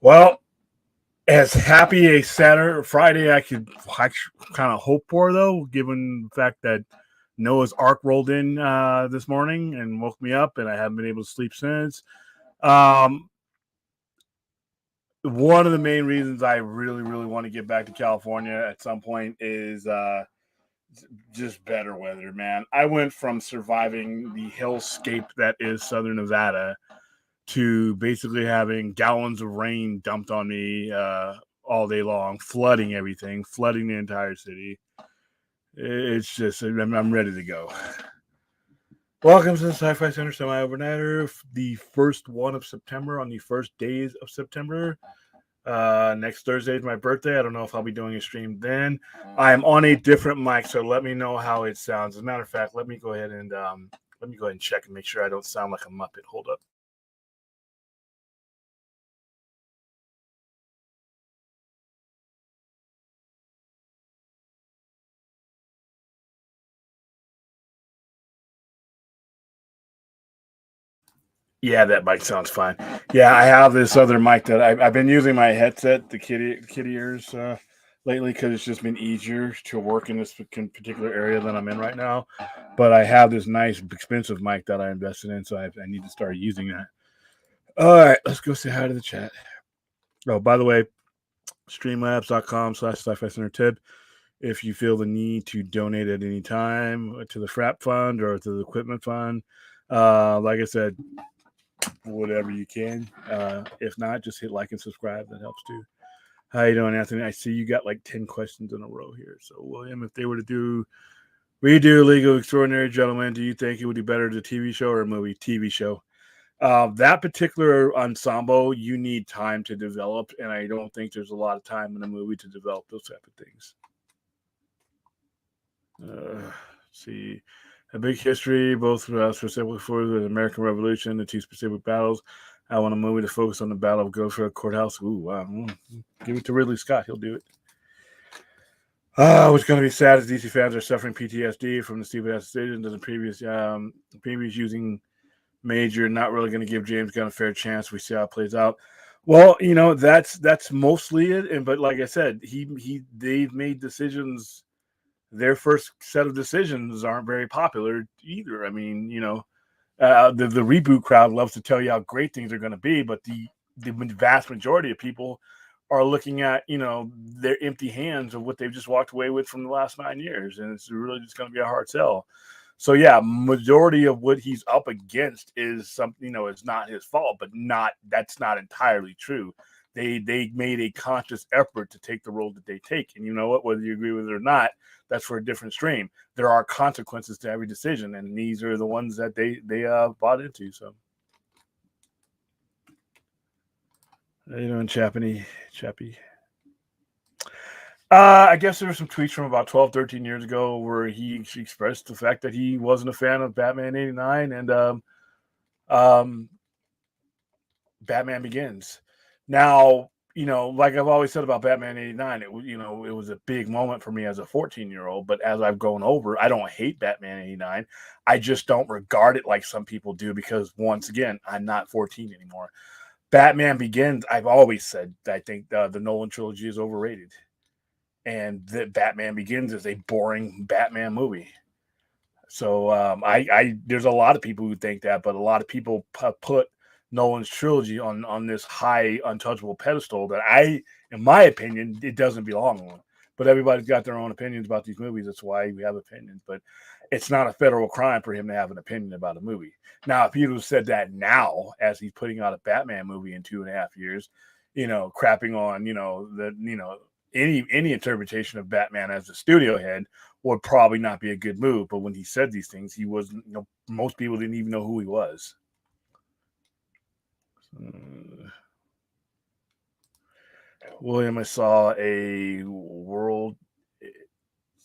Well, as happy a Saturday or Friday I could kind of hope for, though, given the fact that Noah's Ark rolled in this morning and woke me up, and I haven't been able to sleep since. Um, One of the main reasons I really, really want to get back to California at some point is just better weather, man. I went from surviving the hellscape that is Southern Nevada to basically having gallons of rain dumped on me all day long, flooding everything, flooding the entire city. It's just, I'm ready to go. Welcome to the Sci-Fi Center Semi-Overnighter, the first one of September, on the first days of September. Next Thursday is my birthday. I don't know if I'll be doing a stream then. I am on a different mic, so let me know how it sounds. As a matter of fact, let me go ahead and check and make sure I don't sound like a Muppet. Hold up. Yeah, that mic sounds fine. Yeah, I have this other mic that I've been using my headset, the kitty ears, lately, because it's just been easier to work in this particular area that I'm in right now. But I have this nice, expensive mic that I invested in, so I need to start using that. All right, let's go say hi to the chat. Oh, by the way, streamlabs.com/sci-fi center tip. If you feel the need to donate at any time to the FRAP fund or to the equipment fund, like I said, whatever you can. If not, just hit like and subscribe. That helps too. How you doing, Anthony? I see you got like 10 questions in a row here. So, William, if they were to redo League of Extraordinary Gentlemen, do you think it would be better as a TV show or a movie? TV show. That particular ensemble, you need time to develop, and I don't think there's a lot of time in a movie to develop those type of things. Let's see. A big history, both specifically for the American Revolution, the two specific battles. I want a movie to focus on the Battle of Guilford Courthouse. Ooh, wow. Give it to Ridley Scott. He'll do it. What's going to be sad is DC fans are suffering PTSD from the stupid ass decisions of the previous using Major, not really going to give James Gunn a fair chance. We see how it plays out. Well, that's mostly it. And but like I said, they've made decisions. Their first set of decisions aren't very popular either. I mean, the reboot crowd loves to tell you how great things are going to be, but the vast majority of people are looking at their empty hands of what they've just walked away with from the last 9 years, and it's really just going to be a hard sell. So yeah, majority of what he's up against is something, it's not his fault, but that's not entirely true. They made a conscious effort to take the role that they take, and you know what? Whether you agree with it or not, that's for a different stream. There are consequences to every decision, and these are the ones that they bought into. So, how you doing, Chappy? I guess there were some tweets from about 12, 13 years ago where he expressed the fact that he wasn't a fan of Batman 89 and Batman Begins. Now, like I've always said about Batman 89, it was a big moment for me as a 14-year-old, but as I've grown over, I don't hate Batman 89. I just don't regard it like some people do because, once again, I'm not 14 anymore. Batman Begins, I've always said I think the Nolan trilogy is overrated. And that Batman Begins is a boring Batman movie. So I there's a lot of people who think that, but a lot of people put Nolan's trilogy on this high, untouchable pedestal that in my opinion, it doesn't belong on. But everybody's got their own opinions about these movies. That's why we have opinions. But it's not a federal crime for him to have an opinion about a movie. Now, if he'd have said that now, as he's putting out a Batman movie in 2.5 years, crapping on, any interpretation of Batman as a studio head would probably not be a good move. But when he said these things, he wasn't, most people didn't even know who he was. William, I saw a world.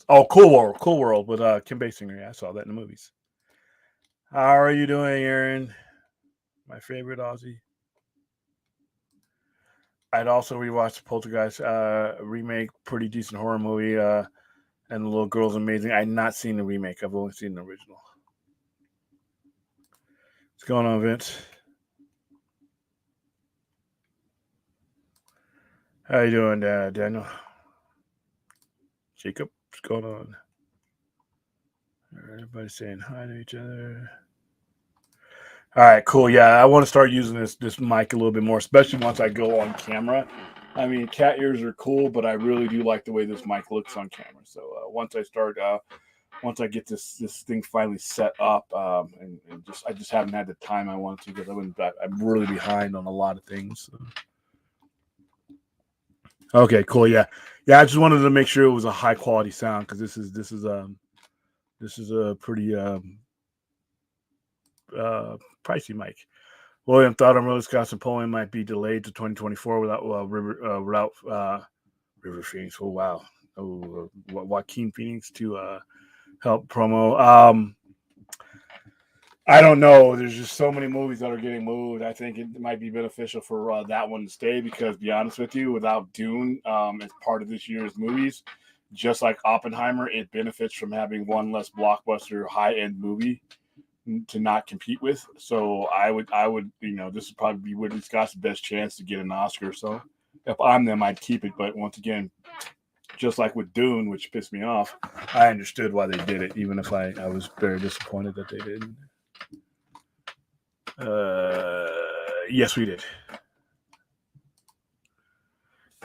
Oh, Cool World with Kim Basinger. Yeah, I saw that in the movies. How are you doing, Aaron? My favorite Aussie. I'd also rewatched the Poltergeist remake, pretty decent horror movie, and The Little Girl's amazing. I've not seen the remake. I've only seen the original. What's going on, Vince? How you doing, Daniel? Jacob, what's going on? Everybody's saying hi to each other. All right, cool. Yeah, I want to start using this mic a little bit more, especially once I go on camera. I mean, cat ears are cool, but I really do like the way this mic looks on camera. So once I get this thing finally set up, and just I just haven't had the time I want to because I'm really behind on a lot of things. So. Okay, cool. Yeah. I just wanted to make sure it was a high quality sound because this is a pretty pricey mic. William thought Rose Wisconsin polling might be delayed to 2024 without River Phoenix. Oh wow, Joaquin Phoenix to help promo. I don't know. There's just so many movies that are getting moved. I think it might be beneficial for that one to stay because, to be honest with you, without Dune as part of this year's movies, just like Oppenheimer, it benefits from having one less blockbuster high end movie to not compete with. So I would, this would probably be Ridley Scott's best chance to get an Oscar. So if I'm them, I'd keep it. But once again, just like with Dune, which pissed me off, I understood why they did it, even if I was very disappointed that they didn't. Yes, we did.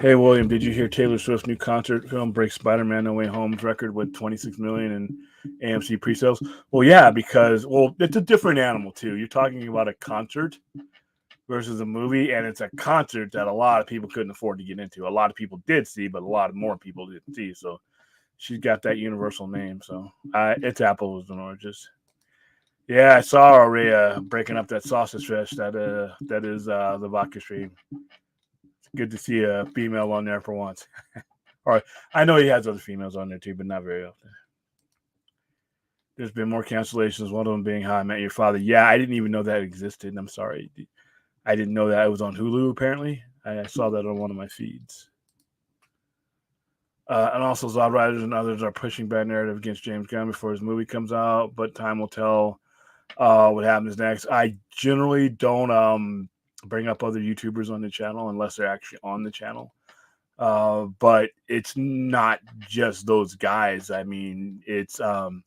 Hey, William, did you hear Taylor Swift's new concert film breaks Spider-Man No Way Home's record with 26 million in AMC pre-sales? Well, yeah, because it's a different animal too. You're talking about a concert versus a movie, and it's a concert that a lot of people couldn't afford to get into. A lot of people did see, but a lot more people didn't see. So she's got that universal name. So it's apples and oranges. Yeah, I saw Aurea breaking up that sausage fest that is the vodka stream. It's good to see a female on there for once. All right, I know he has other females on there too, but not very often. There's been more cancellations. One of them being How I Met Your Father. Yeah, I didn't even know that existed. I'm sorry, I didn't know that it was on Hulu. Apparently, I saw that on one of my feeds. And also, Zod Riders and others are pushing bad narrative against James Gunn before his movie comes out, but time will tell what happens next. I generally don't bring up other YouTubers on the channel unless they're actually on the channel. But it's not just those guys. I mean, it's I'm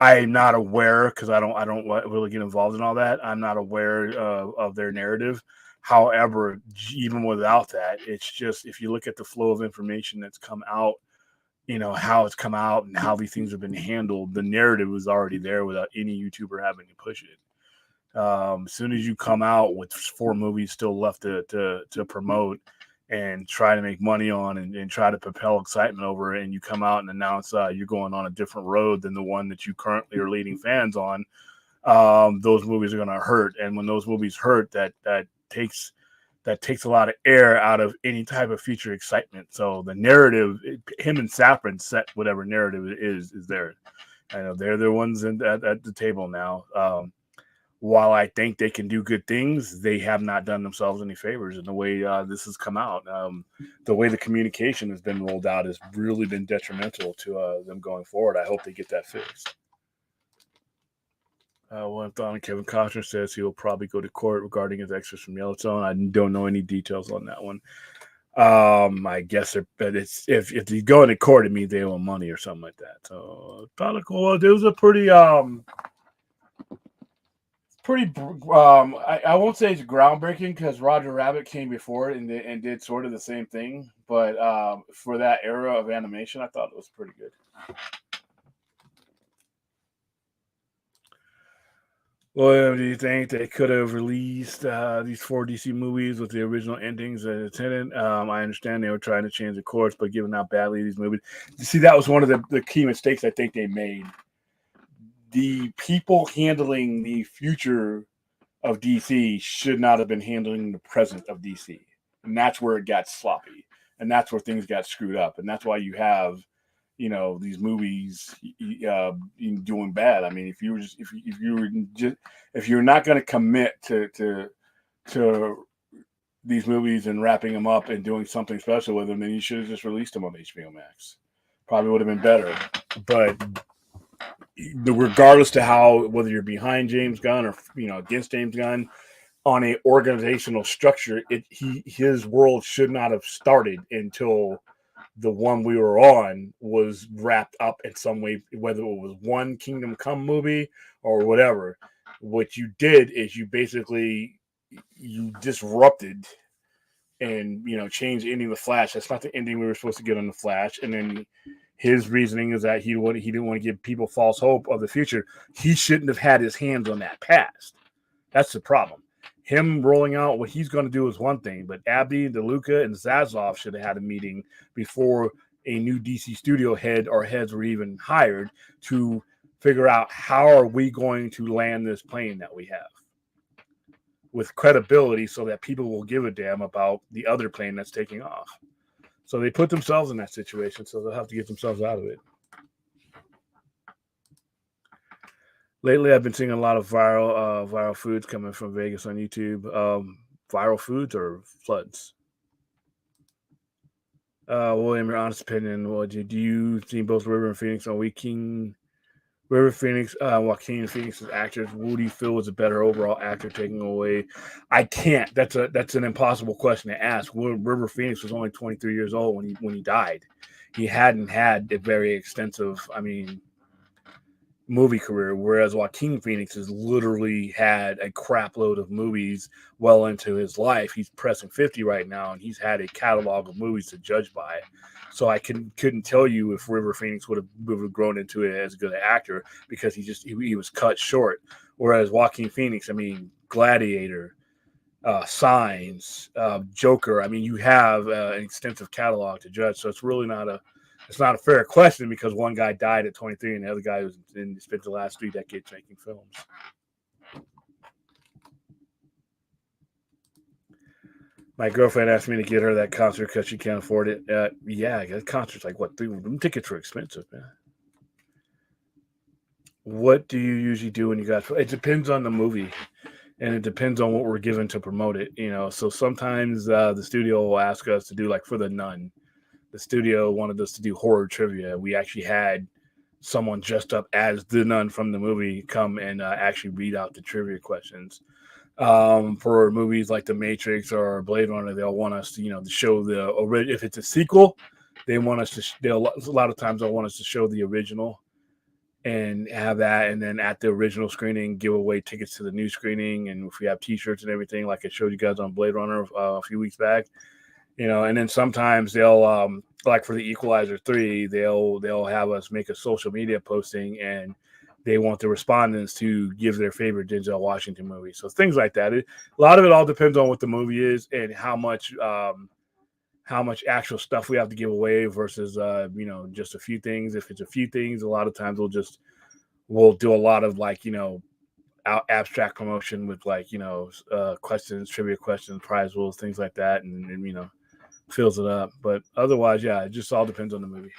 not aware because I don't really get involved in all that. I'm not aware of their narrative. However, even without that, it's just if you look at the flow of information that's come out, how it's come out and how these things have been handled, the narrative was already there without any YouTuber having to push it. As soon as you come out with 4 movies still left to promote and try to make money on and try to propel excitement over it, and you come out and announce you're going on a different road than the one that you currently are leading fans on, those movies are going to hurt. And when those movies hurt, that takes a lot of air out of any type of future excitement. So the narrative, him and Safran set whatever narrative it is there. I know they're the ones at the table now. While I think they can do good things, they have not done themselves any favors in the way this has come out. The way the communication has been rolled out has really been detrimental to them going forward. I hope they get that fixed. One thought, Kevin Costner says he will probably go to court regarding his extras from Yellowstone. I don't know any details on that one. I guess but it's if you go into court, it means they owe money or something like that. So well, it was a pretty I won't say it's groundbreaking because Roger Rabbit came before it and did sort of the same thing, but for that era of animation, I thought it was pretty good. Well, do you think they could have released these 4 DC movies with the original endings as intended? I understand they were trying to change the course, but given how badly these movies, you see, that was one of the key mistakes I think they made. The people handling the future of DC should not have been handling the present of DC, and that's where it got sloppy, and that's where things got screwed up, and that's why you have these movies doing bad. I mean, if you're not going to commit to these movies and wrapping them up and doing something special with them, then you should have just released them on HBO Max. Probably would have been better. But regardless to whether you're behind James Gunn or against James Gunn, on a organizational structure, his world should not have started until the one we were on was wrapped up in some way, whether it was one Kingdom Come movie or whatever. What you did is you disrupted and changed the ending of the Flash. That's not the ending we were supposed to get on the Flash. And then his reasoning is that he didn't want to give people false hope of the future. He shouldn't have had his hands on that past. That's the problem. Him rolling out what he's going to do is one thing, but Abdi, DeLuca, and Zaslav should have had a meeting before a new DC studio head or heads were even hired to figure out how are we going to land this plane that we have with credibility so that people will give a damn about the other plane that's taking off. So they put themselves in that situation, so they'll have to get themselves out of it. Lately, I've been seeing a lot of viral foods coming from Vegas on YouTube. Viral foods or floods? William, your honest opinion. Do you see both River and Phoenix on Weekend? River Phoenix, Joaquin Phoenix's actors. Who do you feel was a better overall actor taking away? I can't. That's an impossible question to ask. River Phoenix was only 23 years old when he died. He hadn't had a very extensive, movie career, whereas Joaquin Phoenix has literally had a crap load of movies well into his life. He's pressing 50 right now, and he's had a catalog of movies to judge by. So I couldn't tell you if River Phoenix would have grown into it as a good actor because he was cut short. Whereas Joaquin Phoenix, Gladiator, Signs, Joker. You have an extensive catalog to judge, so it's really not a fair question because one guy died at 23 and the other guy spent the last 3 decades making films. My girlfriend asked me to get her that concert because she can't afford it. Yeah, that concert's like what? Them tickets are expensive, man. What do you usually do when you guys? It depends on the movie, and it depends on what we're given to promote it. So sometimes the studio will ask us to do, like for The Nun. The studio wanted us to do horror trivia. We actually had someone dressed up as the nun from the movie come and actually read out the trivia questions. For movies like The Matrix or Blade Runner, they'll want us to, to show if it's a sequel, they want us to, a lot of times they'll want us to show the original and have that. And then at the original screening, give away tickets to the new screening. And if we have t-shirts and everything, like I showed you guys on Blade Runner a few weeks back, and then sometimes they'll, like for the Equalizer 3, they'll have us make a social media posting and they want the respondents to give their favorite Denzel Washington movie. So things like that. A lot of it all depends on what the movie is and how much actual stuff we have to give away versus, just a few things. If it's a few things, a lot of times we'll do a lot of abstract promotion with questions, trivia questions, prize rules, things like that. And fills it up. But otherwise, yeah, it just all depends on the movie.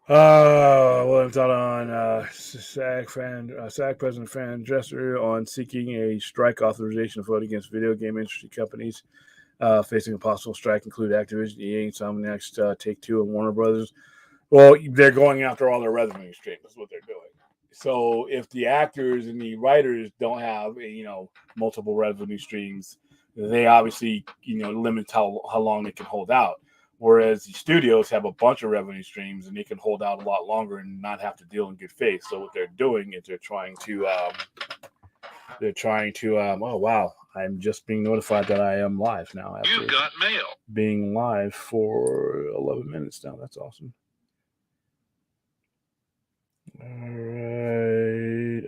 Well, I'm talking on SAG President Fran Dresser on seeking a strike authorization vote against video game industry companies facing a possible strike, include Activision, EA, Insomniac, Take-Two, and Warner Brothers. Well, they're going after all their revenue streams. That's what they're doing. So if the actors and the writers don't have multiple revenue streams, they obviously limit how long they can hold out. Whereas the studios have a bunch of revenue streams and they can hold out a lot longer and not have to deal in good faith. So what they're doing is they're trying to oh wow, I'm just being notified that I am live now. You've got mail. Being live for 11 minutes now. That's awesome. All right.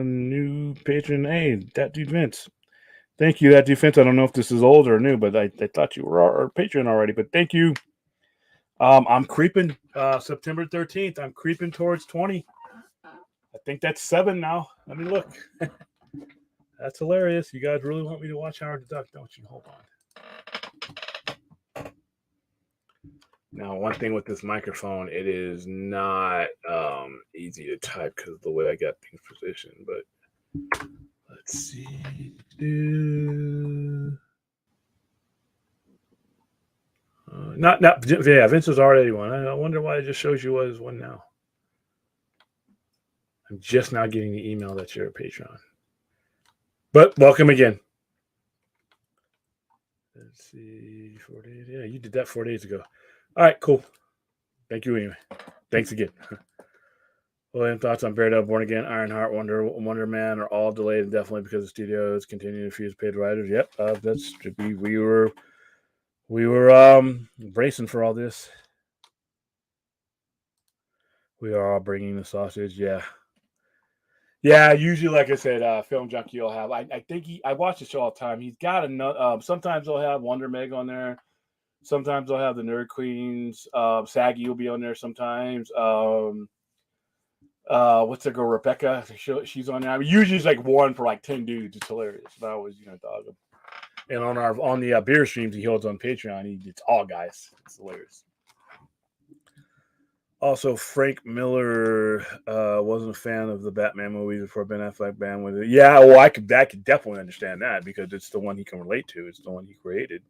New patron. Hey, that dude Vince. Thank you, that dude Vince. I don't know if this is old or new, but I thought you were our patron already. But thank you. I'm creeping. September 13th. I'm creeping towards 20. I think that's 7 now. Let me look. That's hilarious. You guys really want me to watch Howard the Duck, don't you? Hold on. Now, one thing with this microphone, it is not easy to type because of the way I got things positioned. But let's see. Yeah, Vince was already one. I wonder why it just shows you what is one now. I'm just now getting the email that you're a Patreon. But welcome again. Let's see, 4 days. Yeah, you did that 4 days ago. All right, cool. Thank you anyway. Thanks again. Well, thoughts on Bear Dub, Born Again, Ironheart, Wonder Man are all delayed indefinitely because the studios continue to refuse paid writers. Yep, that's we were bracing for all this. We are all bringing the sausage. Yeah. Usually, like I said, Film Junkie will have. I think I watch the show all the time. He's got another. Sometimes they'll have Wonder Meg on there. Sometimes they'll have the Nerd Queens. Saggy will be on there sometimes. What's the girl, Rebecca? She's on there. I mean, usually it's like one for like 10 dudes. It's hilarious. But I always, dog him. And on the beer streams he holds on Patreon, it's all guys. It's hilarious. Also, Frank Miller wasn't a fan of the Batman movies before Ben Affleck banned with it. Yeah, well, I could definitely understand that because it's the one he can relate to. It's the one he created.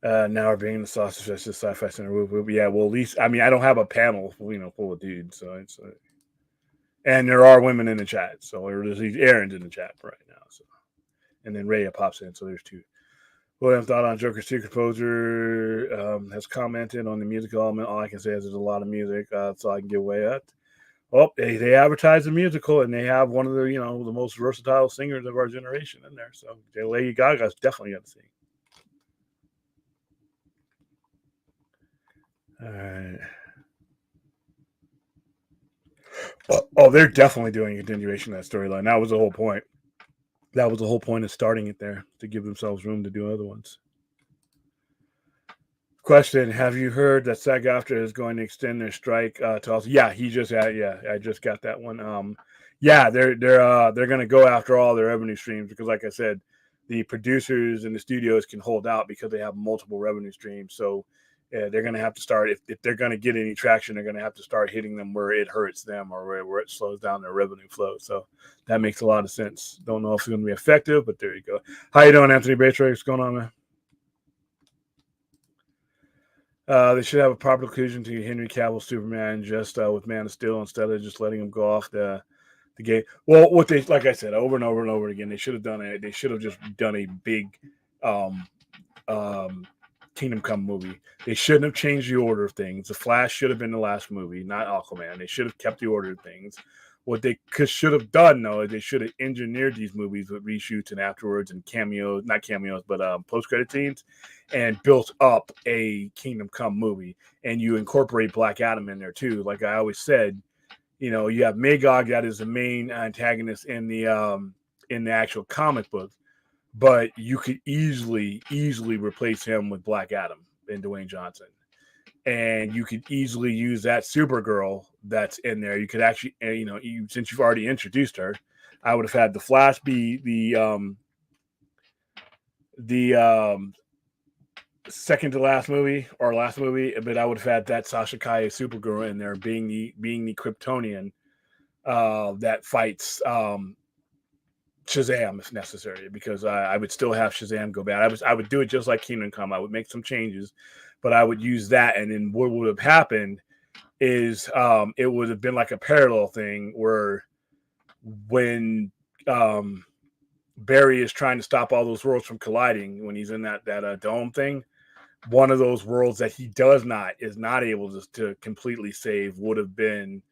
Now we're being the sausage. That's just Sci-Fi Center. Yeah, well, at least I don't have a panel, full of dudes. So it's and there are women in the chat. So there's Aaron's in the chat right now. So and then Rhea pops in. So there's two. William thought on Joker's Secret Composer has commented on the musical element. All I can say is there's a lot of music, so I can give away at. Well, they advertise the musical, and they have one of the the most versatile singers of our generation in there. So Lady Gaga's definitely got to sing. All right. Oh, they're definitely doing a continuation of that storyline. That was the whole point. That was the whole point of starting it there, to give themselves room to do other ones. Question: have you heard that SAG-AFTRA is going to extend their strike to also? Yeah, I just got that one. Yeah, they're going to go after all their revenue streams because, like I said, the producers and the studios can hold out because they have multiple revenue streams. So they're going to have to start if they're going to get any traction, they're going to have to start hitting them where it hurts them or where it slows down their revenue flow. So that makes a lot of sense. Don't know if it's going to be effective, but there you go. How you doing, Anthony Batrix? What's going on, man? They should have a proper conclusion to Henry Cavill Superman just with Man of Steel instead of just letting him go off the game. Well, what they, like I said, over and over and over again, they should have done it. They should have just done a big Kingdom Come movie. They shouldn't have changed the order of things. The Flash should have been the last movie, not Aquaman. They should have kept the order of things. What they should have done, though, is they should have engineered these movies with reshoots and afterwards and cameos, not cameos, but post-credit scenes, and built up a Kingdom Come movie. And you incorporate Black Adam in there, too. Like I always said, you have Magog that is the main antagonist in the actual comic book, but you could easily replace him with Black Adam and Dwayne Johnson. And you could easily use that Supergirl that's in there. You could actually, since you've already introduced her, I would have had the Flash be the second to last movie or last movie, but I would have had that Sasha Calle Supergirl in there being the Kryptonian that fights Shazam if necessary, because I would still have Shazam go bad. I would do it just like Kingdom Come. I would make some changes, but I would use that. And then what would have happened is it would have been like a parallel thing where when Barry is trying to stop all those worlds from colliding, when he's in that dome thing, one of those worlds that he is not able to completely save would have been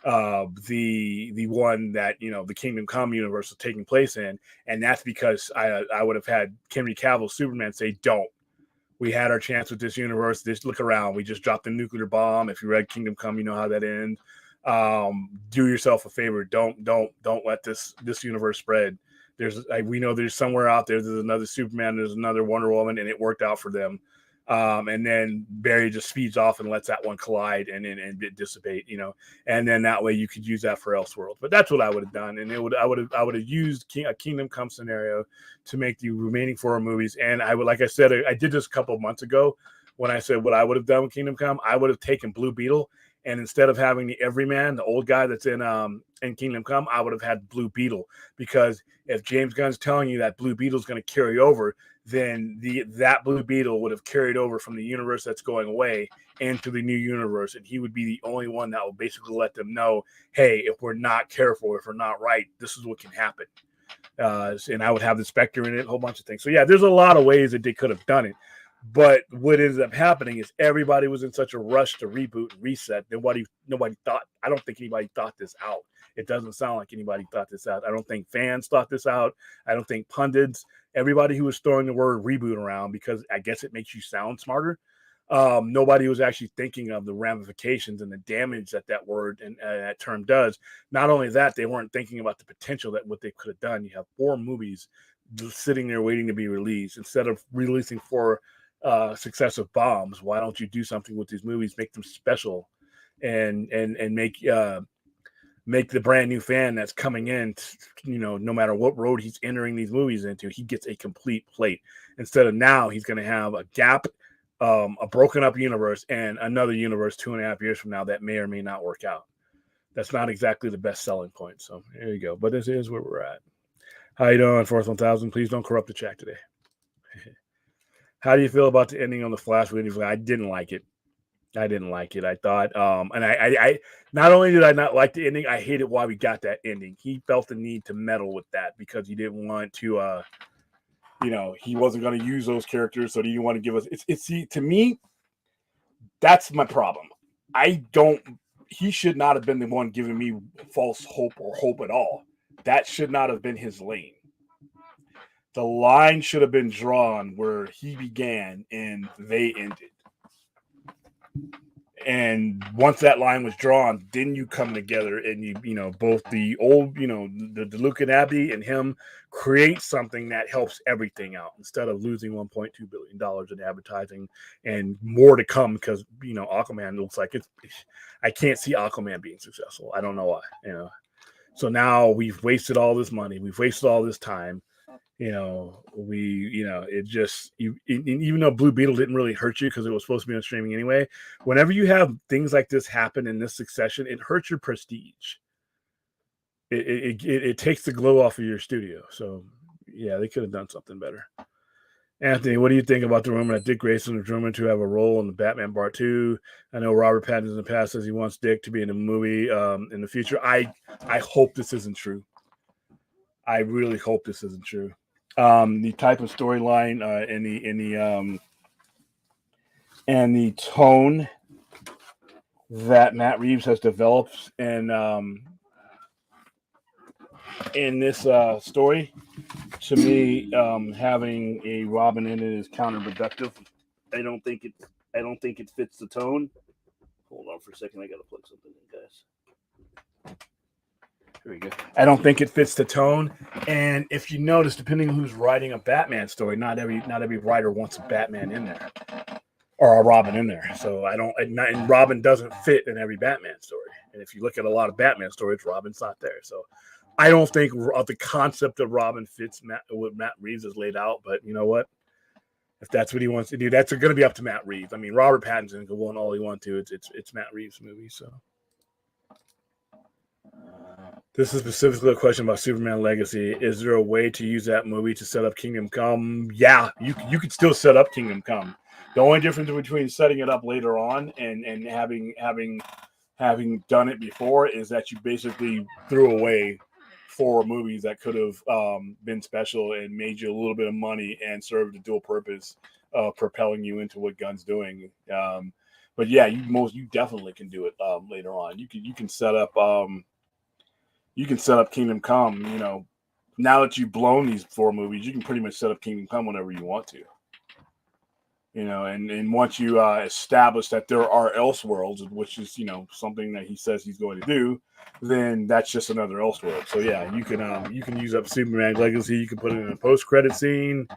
the one that the Kingdom Come universe was taking place in, and that's because I would have had Henry Cavill Superman say, "Don't. We had our chance with this universe. Just look around. We just dropped a nuclear bomb. If you read Kingdom Come, you know how that ends. Do yourself a favor. Don't let this universe spread. We know there's somewhere out there's another Superman, there's another Wonder Woman, and it worked out for them." And then Barry just speeds off and lets that one collide and dissipate, and then that way you could use that for Elseworlds. But that's what I would have done, and I would have used a Kingdom Come scenario to make the remaining 4 movies. And I would, like I said, I did this a couple of months ago when I said what I would have done with Kingdom Come. I would have taken Blue Beetle And instead of having the everyman, the old guy that's in Kingdom Come, I would have had Blue Beetle, because if James Gunn's telling you that Blue Beetle's going to carry over, then that Blue Beetle would have carried over from the universe that's going away into the new universe, and he would be the only one that will basically let them know, hey, if we're not careful, if we're not right, this is what can happen. And I would have the Spectre in it, a whole bunch of things. So yeah, there's a lot of ways that they could have done it. But what ended up happening is everybody was in such a rush to reboot and reset. Nobody thought, I don't think anybody thought this out. It doesn't sound like anybody thought this out. I don't think fans thought this out. I don't think pundits, everybody who was throwing the word reboot around because I guess it makes you sound smarter. Nobody was actually thinking of the ramifications and the damage that word and that term does. Not only that, they weren't thinking about the potential that what they could have done. You have 4 movies sitting there waiting to be released. Instead of releasing 4 successive bombs, why don't you do something with these movies, make them special, and make the brand new fan that's coming in, no matter what road he's entering these movies into, he gets a complete plate. Instead of now, he's going to have a gap, a broken up universe, and another universe 2.5 years from now that may or may not work out. That's not exactly the best selling point. So there you go. But this is where we're at. How you doing, Fourth 1000? Please don't corrupt the chat today. How do you feel about the ending on the Flash? I didn't like it. I thought, and I not only did I not like the ending, I hated why we got that ending. He felt the need to meddle with that because he didn't want to, he wasn't going to use those characters, so he didn't want to give us. See, to me, that's my problem. He should not have been the one giving me false hope or hope at all. That should not have been his lane. The line should have been drawn where he began and they ended. And once that line was drawn, then you come together and you both the old, the Luke and Abby and him create something that helps everything out instead of losing $1.2 billion in advertising and more to come because, Aquaman looks like I can't see Aquaman being successful. I don't know why, So now we've wasted all this money. We've wasted all this time. It just, even though Blue Beetle didn't really hurt you because it was supposed to be on streaming anyway, whenever you have things like this happen in this succession, it hurts your prestige. It takes the glow off of your studio. So yeah, they could have done something better. Anthony, what do you think about the rumor that Dick Grayson is rumored to have a role in the Batman Part 2? I know Robert Pattinson in the past says he wants Dick to be in a movie in the future. I hope this isn't true. I really hope this isn't true. The type of storyline and the tone that Matt Reeves has developed in this story, to me, having a Robin in it is counterproductive. I don't think it fits the tone. Hold on for a second. I gotta plug something in, guys. Here we go. I don't think it fits the tone. And if you notice, depending on who's writing a Batman story, not every writer wants a Batman in there or a Robin in there. So and Robin doesn't fit in every Batman story. And if you look at a lot of Batman stories, Robin's not there. So I don't think the concept of Robin fits what Matt Reeves has laid out. But you know what? If that's what he wants to do, that's going to be up to Matt Reeves. I mean, Robert Pattinson can go on all he wants to. It's Matt Reeves' movie, so. This is specifically a question about Superman Legacy. Is there a way to use that movie to set up Kingdom Come? Yeah, you could still set up Kingdom Come. The only difference between setting it up later on and having done it before is that you basically threw away 4 movies that could have been special and made you a little bit of money and served a dual purpose of propelling you into what Gunn's doing. But yeah, you definitely can do it later on. You can set up. You can set up Kingdom Come, now that you've blown these 4 movies, you can pretty much set up Kingdom Come whenever you want to. And once you establish that there are Elseworlds, which is, something that he says he's going to do, then that's just another Elseworld. So yeah, you can use up Superman Legacy, you can put it in a post-credit scene.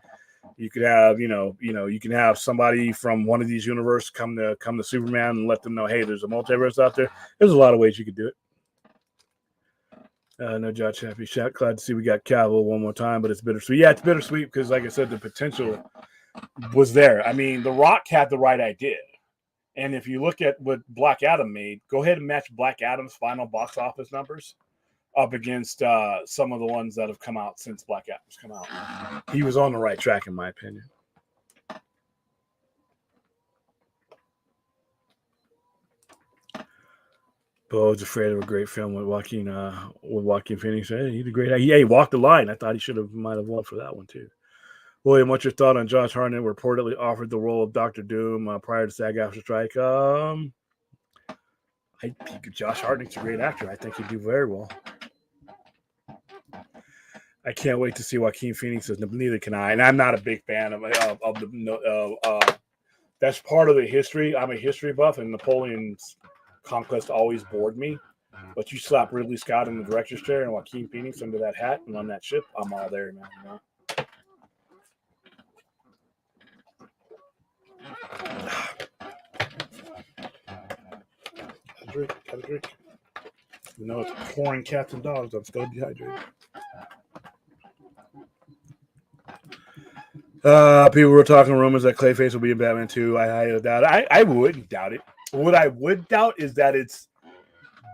You could have, you can have somebody from one of these universes come to Superman and let them know, hey, there's a multiverse out there. There's a lot of ways you could do it. No Josh Happy Shot. Glad to see we got Cavill one more time, but it's bittersweet. Yeah, it's bittersweet because, like I said, the potential was there. I mean, The Rock had the right idea. And if you look at what Black Adam made, go ahead and match Black Adam's final box office numbers up against some of the ones that have come out since Black Adam's come out. He was on the right track, in my opinion. Bo was afraid of a great film with Joaquin Phoenix. Hey, he did great. Yeah, he walked the line. I thought he might have won for that one too. William, what's your thought on Josh Hartnett reportedly offered the role of Dr. Doom prior to SAG-AFTRA strike? I think Josh Hartnett's a great actor. I think he'd do very well. I can't wait to see Joaquin Phoenix. Neither can I. And I'm not a big fan of the. That's part of the history. I'm a history buff, and Napoleon's conquest always bored me. But you slap Ridley Scott in the director's chair and Joaquin Phoenix under that hat and on that ship, I'm all there, man. You know? Got a drink. You know, it's pouring cats and dogs. I'm still dehydrated. People were talking rumors that Clayface will be in Batman 2. I highly doubt it. I wouldn't doubt it. What I would doubt is that it's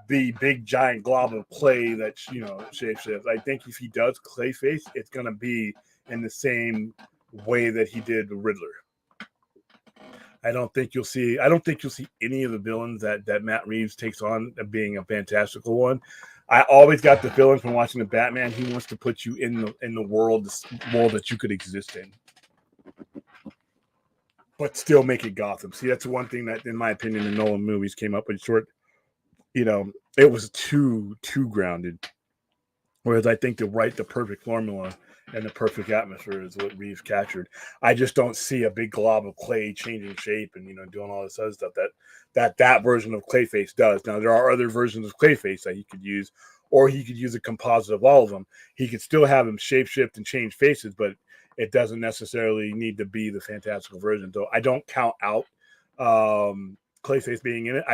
the big giant glob of clay that, you know, shapeshifts. I think if he does Clayface, it's going to be in the same way that he did the Riddler. I don't think you'll see any of the villains that Matt Reeves takes on being a fantastical one. I always got the feeling from watching the Batman, he wants to put you in the world that you could exist in, but still make it Gotham. See, that's one thing that, in my opinion, the Nolan movies came up with short. You know, it was too grounded. Whereas I think the perfect formula and the perfect atmosphere is what Reeves captured. I just don't see a big glob of clay changing shape and, you know, doing all this other stuff that version of Clayface does. Now, there are other versions of Clayface that he could use, or he could use a composite of all of them. He could still have him shapeshift and change faces, but it doesn't necessarily need to be the fantastical version. So I don't count out Clayface being in it.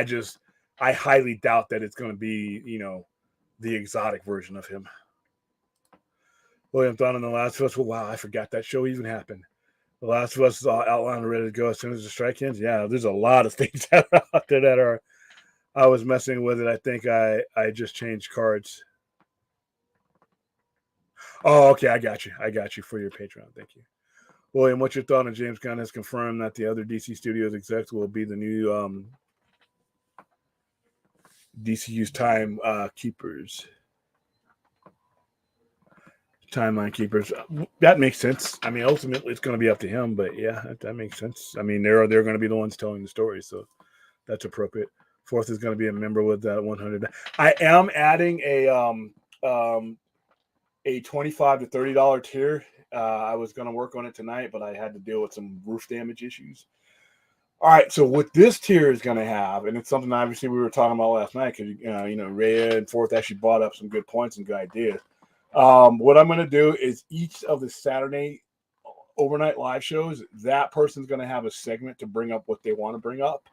I highly doubt that it's going to be, you know, the exotic version of him. William thought on The Last of Us. Well, wow, I forgot that show even happened. The Last of Us is all outlined and ready to go as soon as the strike ends. Yeah, there's a lot of things out there that are. I was messing with it. I think I just changed cards. Oh, okay. I got you for your Patreon. Thank you. William, what's your thought on James Gunn has confirmed that the other DC Studios execs will be the new DCU's time keepers? Timeline keepers. That makes sense. I mean, ultimately, it's going to be up to him, but yeah, that makes sense. I mean, they're going to be the ones telling the story, so that's appropriate. Fourth is going to be a member with that 100. I am adding a $25 to $30 tier. I was going to work on it tonight, but I had to deal with some roof damage issues. All right, so what this tier is going to have, and it's something obviously we were talking about last night because you know, Rhea and Fourth actually brought up some good points and good ideas. What I'm going to do is each of the Saturday overnight live shows, that person's going to have a segment to bring up what they want to bring up.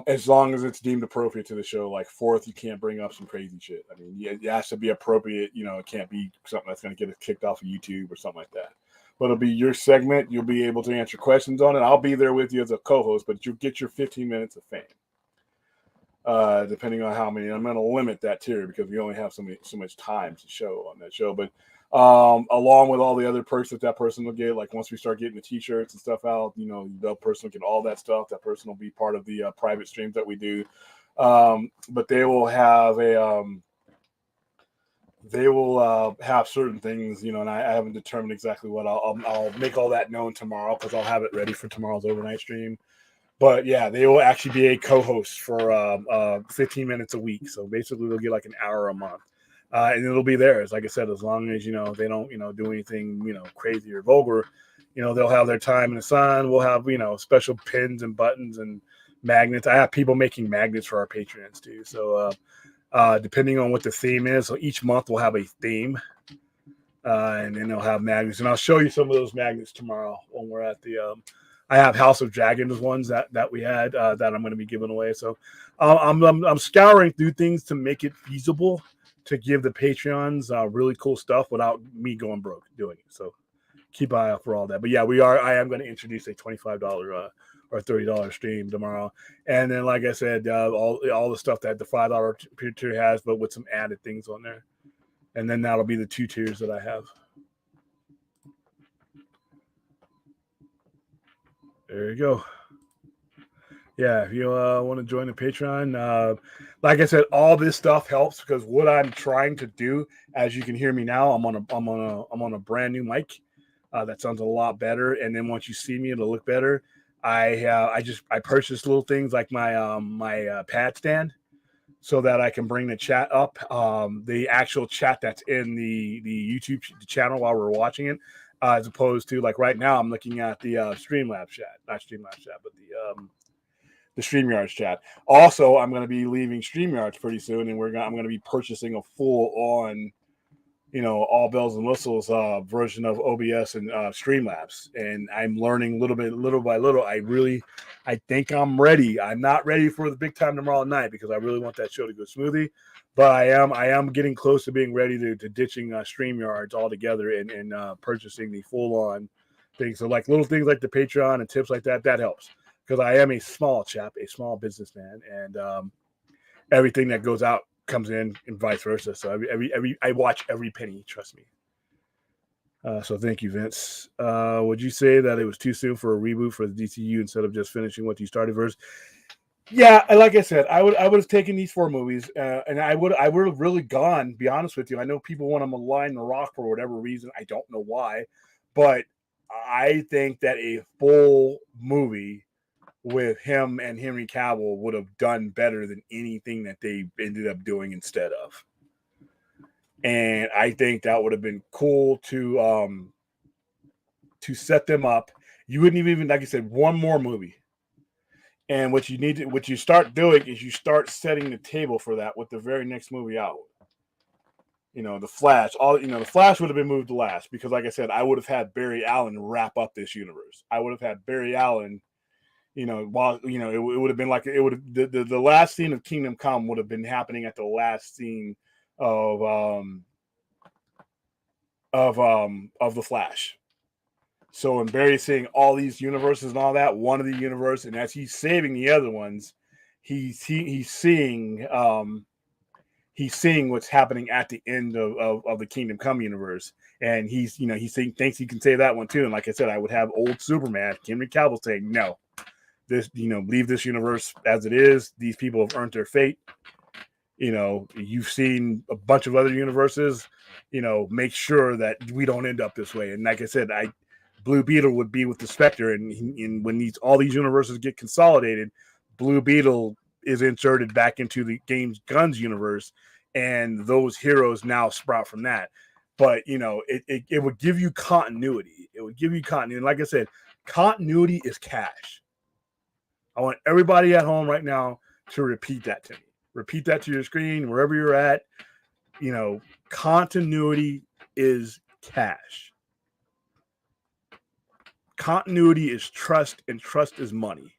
As long as it's deemed appropriate to the show. Like Fourth, you can't bring up some crazy shit. I mean, it has to be appropriate. You know, it can't be something that's going to get it kicked off of YouTube or something like that. But it'll be your segment. You'll be able to answer questions on it. I'll be there with you as a co-host, but you'll get your 15 minutes of fame. Depending on how many, I'm going to limit that tier because we only have so much time to show on that show. But along with all the other perks that person will get, like once we start getting the t-shirts and stuff out, you know, that person will get all that stuff. That person will be part of the private streams that we do. But they will have have certain things, you know, and I haven't determined exactly what I'll make all that known tomorrow because I'll have it ready for tomorrow's overnight stream. But yeah, they will actually be a co-host for 15 minutes a week. So basically, they'll get like an hour a month, and it'll be theirs. Like I said, as long as you know they don't do anything crazy or vulgar, they'll have their time in the sun. We'll have special pins and buttons and magnets. I have people making magnets for our Patreons too. So depending on what the theme is, so each month we'll have a theme, and then they'll have magnets. And I'll show you some of those magnets tomorrow when we're at the. I have House of Dragons ones that we had that I'm going to be giving away. So I'm scouring through things to make it feasible to give the Patreons really cool stuff without me going broke doing it. So keep an eye out for all that. But yeah, I am going to introduce a $25 or $30 stream tomorrow. And then, like I said, all the stuff that the $5 tier has, but with some added things on there. And then that'll be the 2 tiers that I have. There you go. Yeah, if you want to join the Patreon, like I said, all this stuff helps because what I'm trying to do, as you can hear me now, I'm on a brand new mic that sounds a lot better. And then once you see me, it'll look better. I purchased little things like my pad stand so that I can bring the chat up, the actual chat that's in the YouTube channel while we're watching it, as opposed to like right now I'm looking at the Streamlabs chat, not Streamlabs chat, but the StreamYards chat. Also, I'm going to be leaving StreamYards pretty soon, and I'm going to be purchasing a full-on, all bells and whistles version of OBS and Streamlabs. And I'm learning little by little. I think I'm ready. I'm not ready for the big time tomorrow night because I really want that show to go smoothly. But I am getting close to being ready to ditching StreamYards altogether and purchasing the full-on thing. So like little things like the Patreon and tips like that helps. Because I am a small chap, a small businessman, and everything that goes out comes in, and vice versa. So I watch every penny. Trust me. So thank you, Vince. Would you say that it was too soon for a reboot for the DCU instead of just finishing what you started first? Yeah, like I said, I would have taken these 4 movies, and I would have really gone. Be honest with you, I know people want to malign The Rock for whatever reason. I don't know why, but I think that a full movie with him and Henry Cavill would have done better than anything that they ended up doing instead of. And I think that would have been cool to set them up. You wouldn't even, like I said, one more movie. And what you start doing is you start setting the table for that with the very next movie out. The Flash. The Flash would have been moved to last because, like I said, I would have had Barry Allen wrap up this universe. I would have had Barry Allen. It would have been like it would have the last scene of Kingdom Come would have been happening at the last scene of the Flash. So when Barry's seeing all these universes and all that, one of the universe, and as he's saving the other ones, he's seeing what's happening at the end of the Kingdom Come universe, and he thinks he can save that one too. And like I said, I would have old Superman, Henry Cavill, saying no. This, leave this universe as it is. These people have earned their fate. You've seen a bunch of other universes. Make sure that we don't end up this way. And like I said, Blue Beetle would be with the Spectre, and when all these universes get consolidated, Blue Beetle is inserted back into the James Gunn's universe, and those heroes now sprout from that. But it would give you continuity. It would give you continuity. And like I said, continuity is cash. I want everybody at home right now to repeat that to me. Repeat that to your screen, wherever you're at. Continuity is cash. Continuity is trust, and trust is money.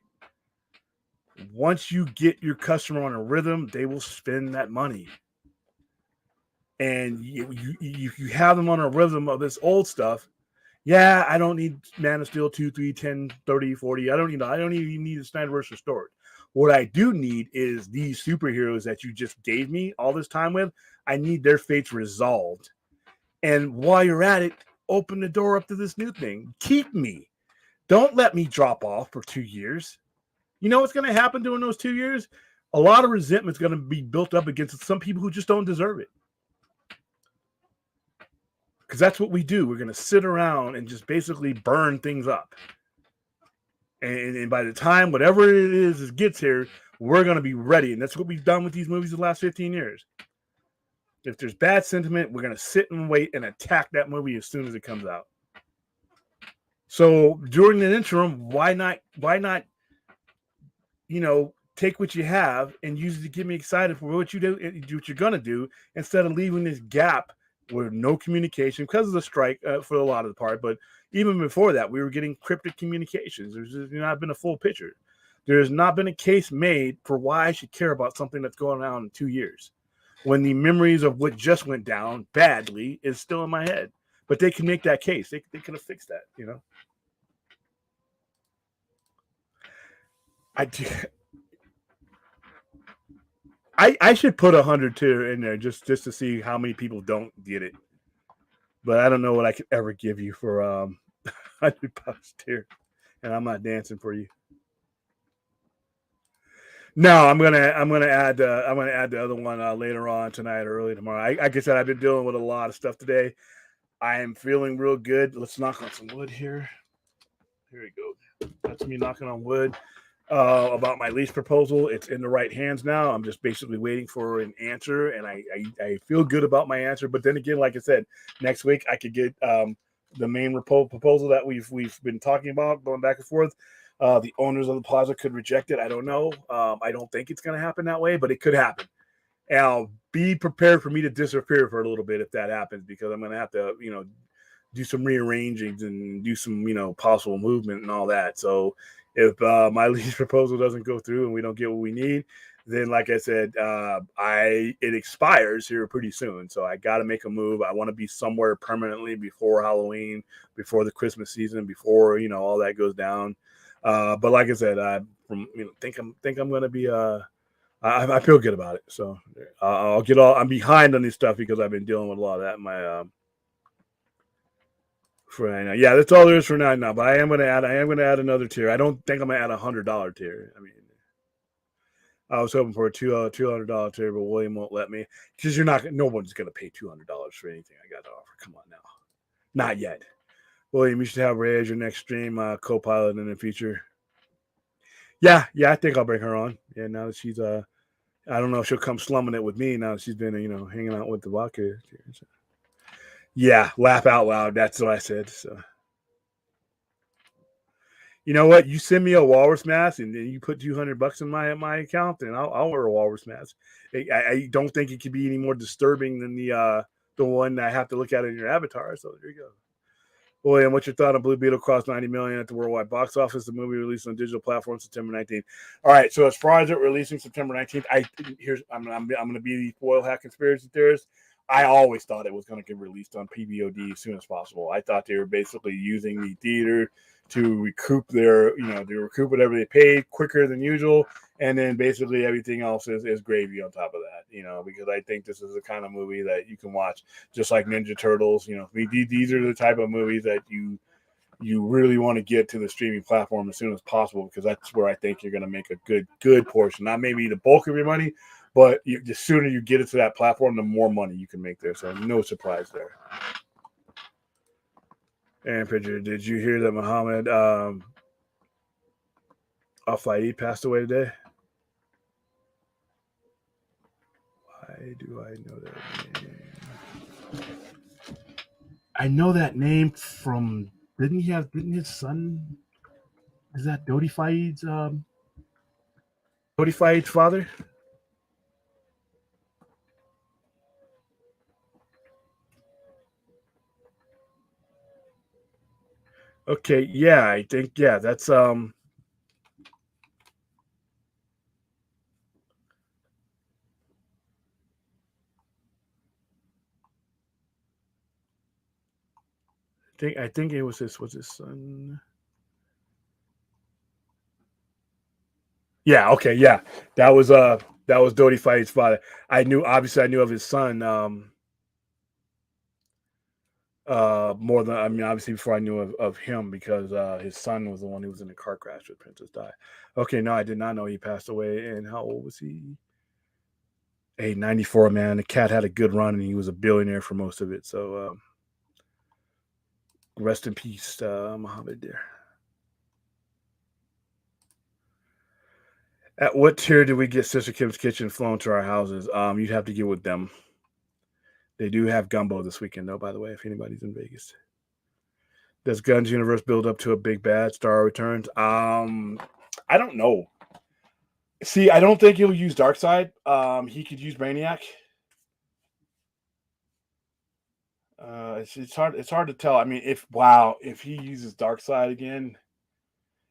Once you get your customer on a rhythm, they will spend that money. And you have them on a rhythm of this old stuff. Yeah, I don't need Man of Steel 2, 3, 10, 30, 40. I don't even need the Snyderverse restored. What I do need is these superheroes that you just gave me all this time with. I need their fates resolved. And while you're at it, open the door up to this new thing. Keep me. Don't let me drop off for 2 years. You know what's going to happen during those 2 years? A lot of resentment is going to be built up against some people who just don't deserve it. Because that's what we do. We're going to sit around and just basically burn things up. And by the time whatever it is gets here, we're going to be ready. And that's what we've done with these movies the last 15 years. If there's bad sentiment, we're going to sit and wait and attack that movie as soon as it comes out. So during the interim, why not, take what you have and use it to get me excited for what you do, what you're going to do, instead of leaving this gap with no communication because of the strike for a lot of the part. But even before that, we were getting cryptic communications. There's not been a full picture. There's not been a case made for why I should care about something that's going on in 2 years when the memories of what just went down badly is still in my head. But they can make that case. They could have fixed that, I do. I should put 100 tier in there just to see how many people don't get it. But I don't know what I could ever give you for $100 tier, and I'm not dancing for you. No, I'm gonna add the other one later on tonight or early tomorrow. Like I said, I've been dealing with a lot of stuff today. I am feeling real good. Let's knock on some wood here. Here we go. That's me knocking on wood. About my lease proposal. It's in the right hands now. I'm just basically waiting for an answer, and I feel good about my answer. But then again, like I said, next week I could get the main proposal that we've been talking about, going back and forth. The owners of the plaza could reject it. I don't know. I don't think it's going to happen that way, but it could happen. And I'll be prepared for me to disappear for a little bit if that happens, because I'm going to have to, do some rearranging and do some, possible movement and all that. So if my lease proposal doesn't go through and we don't get what we need, then like I said, it expires here pretty soon. So I got to make a move. I want to be somewhere permanently before Halloween, before the Christmas season, before all that goes down. But like I said, think I'm going to be I feel good about it. So I'm behind on this stuff because I've been dealing with a lot of that in my for right now. Yeah, that's all there is for now. But I am gonna add another tier. I don't think I'm gonna add $100 tier. I mean, I was hoping for a $200 tier, but William won't let me, because no one's gonna pay $200 for anything I got to offer. Come on now, not yet. William, you should have Ray as your next stream co-pilot in the future. Yeah, I think I'll bring her on. Yeah, now that she's I don't know if she'll come slumming it with me now that she's been hanging out with the vodka. So. Yeah, laugh out loud. That's what I said. So. You know what? You send me a walrus mask and then you put $200 in my account, and I'll wear a walrus mask. I don't think it could be any more disturbing than the one I have to look at in your avatar. So there you go. Boy, and what's your thought on Blue Beetle crossed 90 million at the worldwide box office? The movie released on digital platforms September 19th. All right, so as far as it releasing September 19th, I'm going to be the foil hat conspiracy theorist. I always thought it was going to get released on PVOD as soon as possible. I thought they were basically using the theater to recoup whatever they paid quicker than usual, and then basically everything else is gravy on top of that, because I think this is the kind of movie that you can watch just like Ninja Turtles. These are the type of movies that you really want to get to the streaming platform as soon as possible, because that's where I think you're going to make a good portion, not maybe the bulk of your money, but the sooner you get it to that platform, the more money you can make there. So no surprise there. And Picture, did you hear that Muhammad Al-Fayed passed away today? Why do I know that name? I know that name from. Didn't his son? Is that Dodi Fayed's father? Okay, yeah, I think that's I think it was his son. Yeah, okay, yeah. That was Dodi Fayed's father. I knew of his son more than, obviously before I knew of him, because his son was the one who was in the car crash with Princess Di. Okay, no, I did not know he passed away. And how old was he? 94, man. The cat had a good run, and he was a billionaire for most of it. So rest in peace, Muhammad there. At what tier do we get Sister Kim's Kitchen flown to our houses? You'd have to get with them. They do have gumbo this weekend, though, by the way, if anybody's in Vegas. Does Guns Universe build up to a big bad? Star Returns? I don't know. See, I don't think he'll use Darkseid. He could use Brainiac. It's hard. It's hard to tell. I mean, if he uses Darkseid again,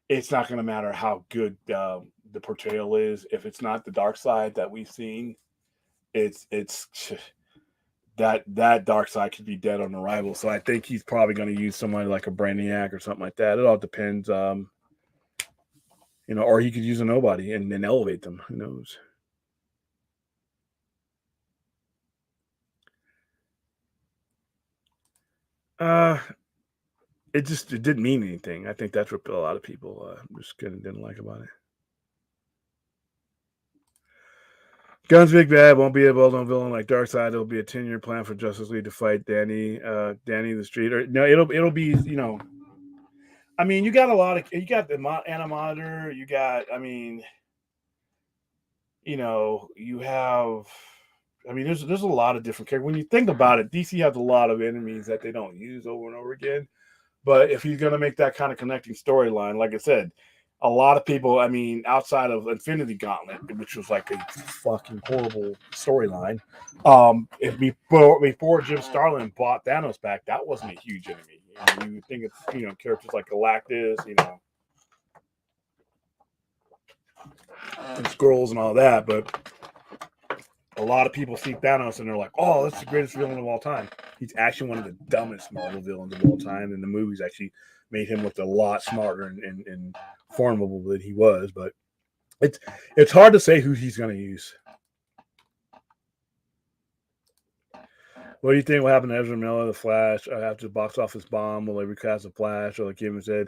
it's not going to matter how good the portrayal is. If it's not the Darkseid that we've seen, it's that Darkseid could be dead on arrival. So I think he's probably going to use somebody like a Brainiac or something like that. It all depends. or he could use a nobody and then elevate them. Who knows? Uh, it didn't mean anything. I think that's what a lot of people just kind of didn't like about it. Guns Big Bad won't be a well-known villain like Darkseid. It'll be a 10-year plan for Justice League to fight Danny the Street. Or no, it'll be I mean, you got the Monitor. You got, I mean, you have. I mean, there's a lot of different characters. When you think about it, DC has a lot of enemies that they don't use over and over again. But if he's going to make that kind of connecting storyline, like I said, a lot of people, I mean, outside of Infinity Gauntlet, which was like a fucking horrible storyline, if before Jim Starlin bought Thanos back, that wasn't a huge enemy. You would think of characters like Galactus, and Skrulls and all that, but a lot of people see Thanos and they're like, "Oh, that's the greatest villain of all time." He's actually one of the dumbest Marvel villains of all time, and the movies actually made him look a lot smarter and formidable than he was. But it's hard to say who he's going to use. What do you think will happen to Ezra Miller, the Flash, after the box office bomb? Will they recast the Flash, or like Kevin said,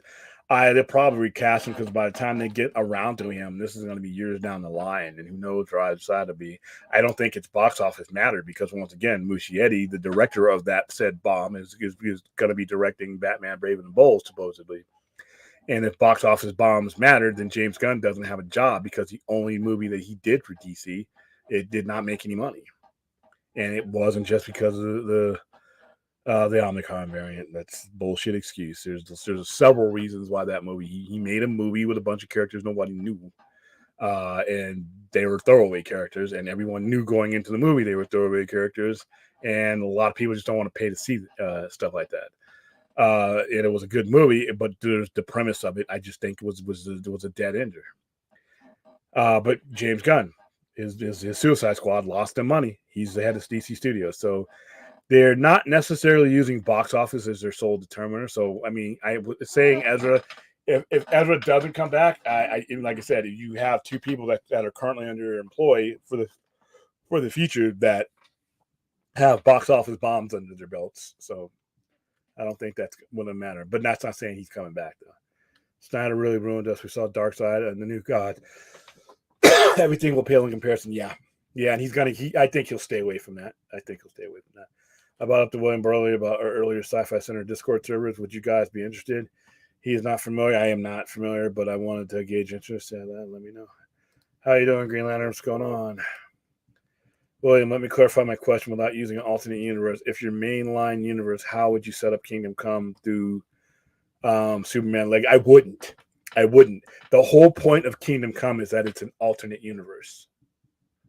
they'll probably recast him because by the time they get around to him, this is going to be years down the line, and who knows where I decide to be. I don't think it's box office matter because once again, Muschietti, the director of that said bomb, is going to be directing Batman: Brave and the Bold supposedly. And if box office bombs mattered, then James Gunn doesn't have a job because the only movie that he did for DC, it did not make any money, and it wasn't just because of the Omicron variant. That's bullshit excuse. There's several reasons why that movie. He made a movie with a bunch of characters nobody knew, and they were throwaway characters, and everyone knew going into the movie they were throwaway characters, and a lot of people just don't want to pay to see stuff like that. And it was a good movie, but there's the premise of it. I just think was a dead ender. But James Gunn, his Suicide Squad lost them money. He's the head of DC Studios, so they're not necessarily using box office as their sole determiner. So, I mean, I was saying Ezra, if Ezra doesn't come back, like I said, you have two people that are currently under employ for the future that have box office bombs under their belts. So, I don't think that's going to matter. But that's not saying he's coming back though. Snyder really ruined us. We saw Darkseid and the New God. Everything will pale in comparison. Yeah, and he's gonna. I think he'll stay away from that. I brought up to William Burley about our earlier Sci-Fi Center Discord servers. Would you guys be interested? He is not familiar. I am not familiar, but I wanted to gauge interest in that. Let me know. How you doing, Green Lantern? What's going on? William, let me clarify my question without using an alternate universe. If your mainline universe, how would you set up Kingdom Come through Superman? Like, I wouldn't. The whole point of Kingdom Come is that it's an alternate universe.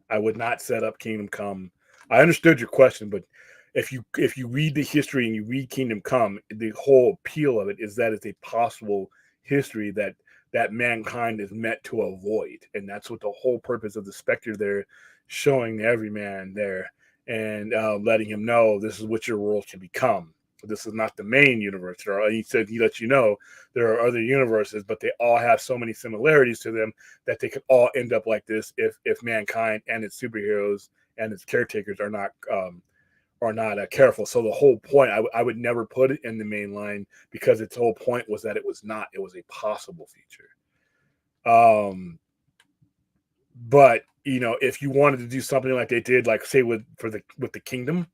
I would not set up Kingdom Come. I understood your question, but if you read the history and you read Kingdom Come, the whole appeal of it is that it's a possible history that mankind is meant to avoid, and that's what the whole purpose of the Spectre there, showing every man there and letting him know this is what your world can become. This is not the main universe. He said he lets you know there are other universes, but they all have so many similarities to them that they could all end up like this if mankind and its superheroes and its caretakers are not careful. So the whole point, I would never put it in the main line because its whole point was that it was a possible future. But if you wanted to do something like they did, like say with the Kingdom,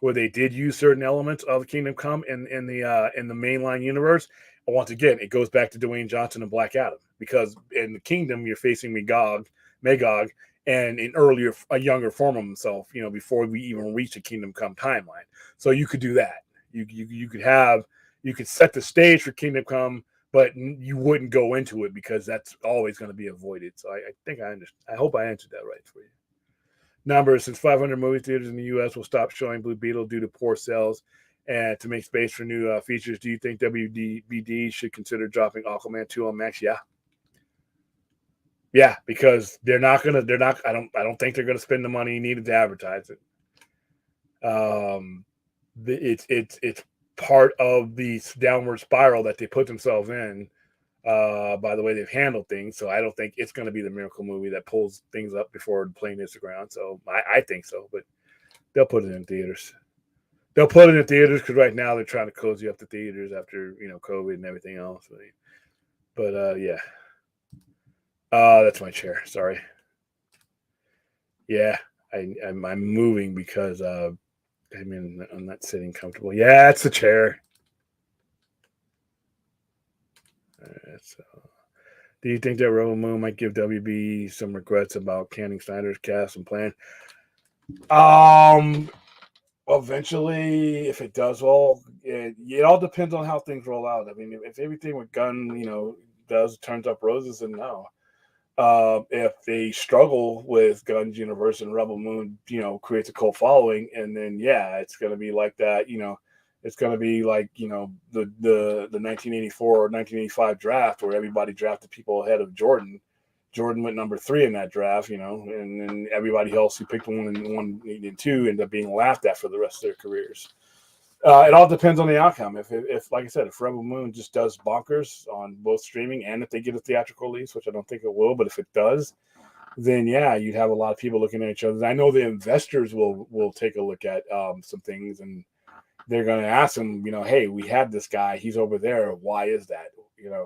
where they did use certain elements of Kingdom Come in the mainline universe, once again, it goes back to Dwayne Johnson and Black Adam, because in the Kingdom you're facing Magog, and a younger form of himself, before we even reach a Kingdom Come timeline. So you could do that. You could set the stage for Kingdom Come, but you wouldn't go into it because that's always going to be avoided. So I think I understand. I hope I answered that right for you. Numbers: since 500 movie theaters in the U.S. will stop showing Blue Beetle due to poor sales and to make space for new features, do you think WBD should consider dropping Aquaman 2 on Max? Yeah, because they're not. I don't think they're gonna spend the money needed to advertise it. It's part of the downward spiral that they put themselves in by the way they've handled things. So I don't think it's going to be the miracle movie that pulls things up before the plane hits the ground. So I think so, but they'll put it in theaters. They'll put it in theaters because right now they're trying to cozy up the theaters after COVID and everything else. But yeah, that's my chair. Sorry. Yeah, I'm moving because I'm not sitting comfortable. Yeah, it's the chair. So, do you think that Rebel Moon might give WB some regrets about canning Snyder's cast and plan? Eventually, if it does well, it all depends on how things roll out. I mean, if everything with Gunn, turns up roses, then no. If they struggle with Guns Universe and Rebel Moon, creates a cult following, and then yeah, it's gonna be like that. It's gonna be like the 1984 or 1985 draft where everybody drafted people ahead of Jordan. Jordan went number 3 in that draft, and then everybody else who picked 1 and 2 ended up being laughed at for the rest of their careers. It all depends on the outcome. If like I said, if Rebel Moon just does bonkers on both streaming and if they get a theatrical release, which I don't think it will, but if it does, then yeah, you'd have a lot of people looking at each other. I know the investors will take a look at some things, and they're going to ask them, hey, we had this guy, he's over there. Why is that?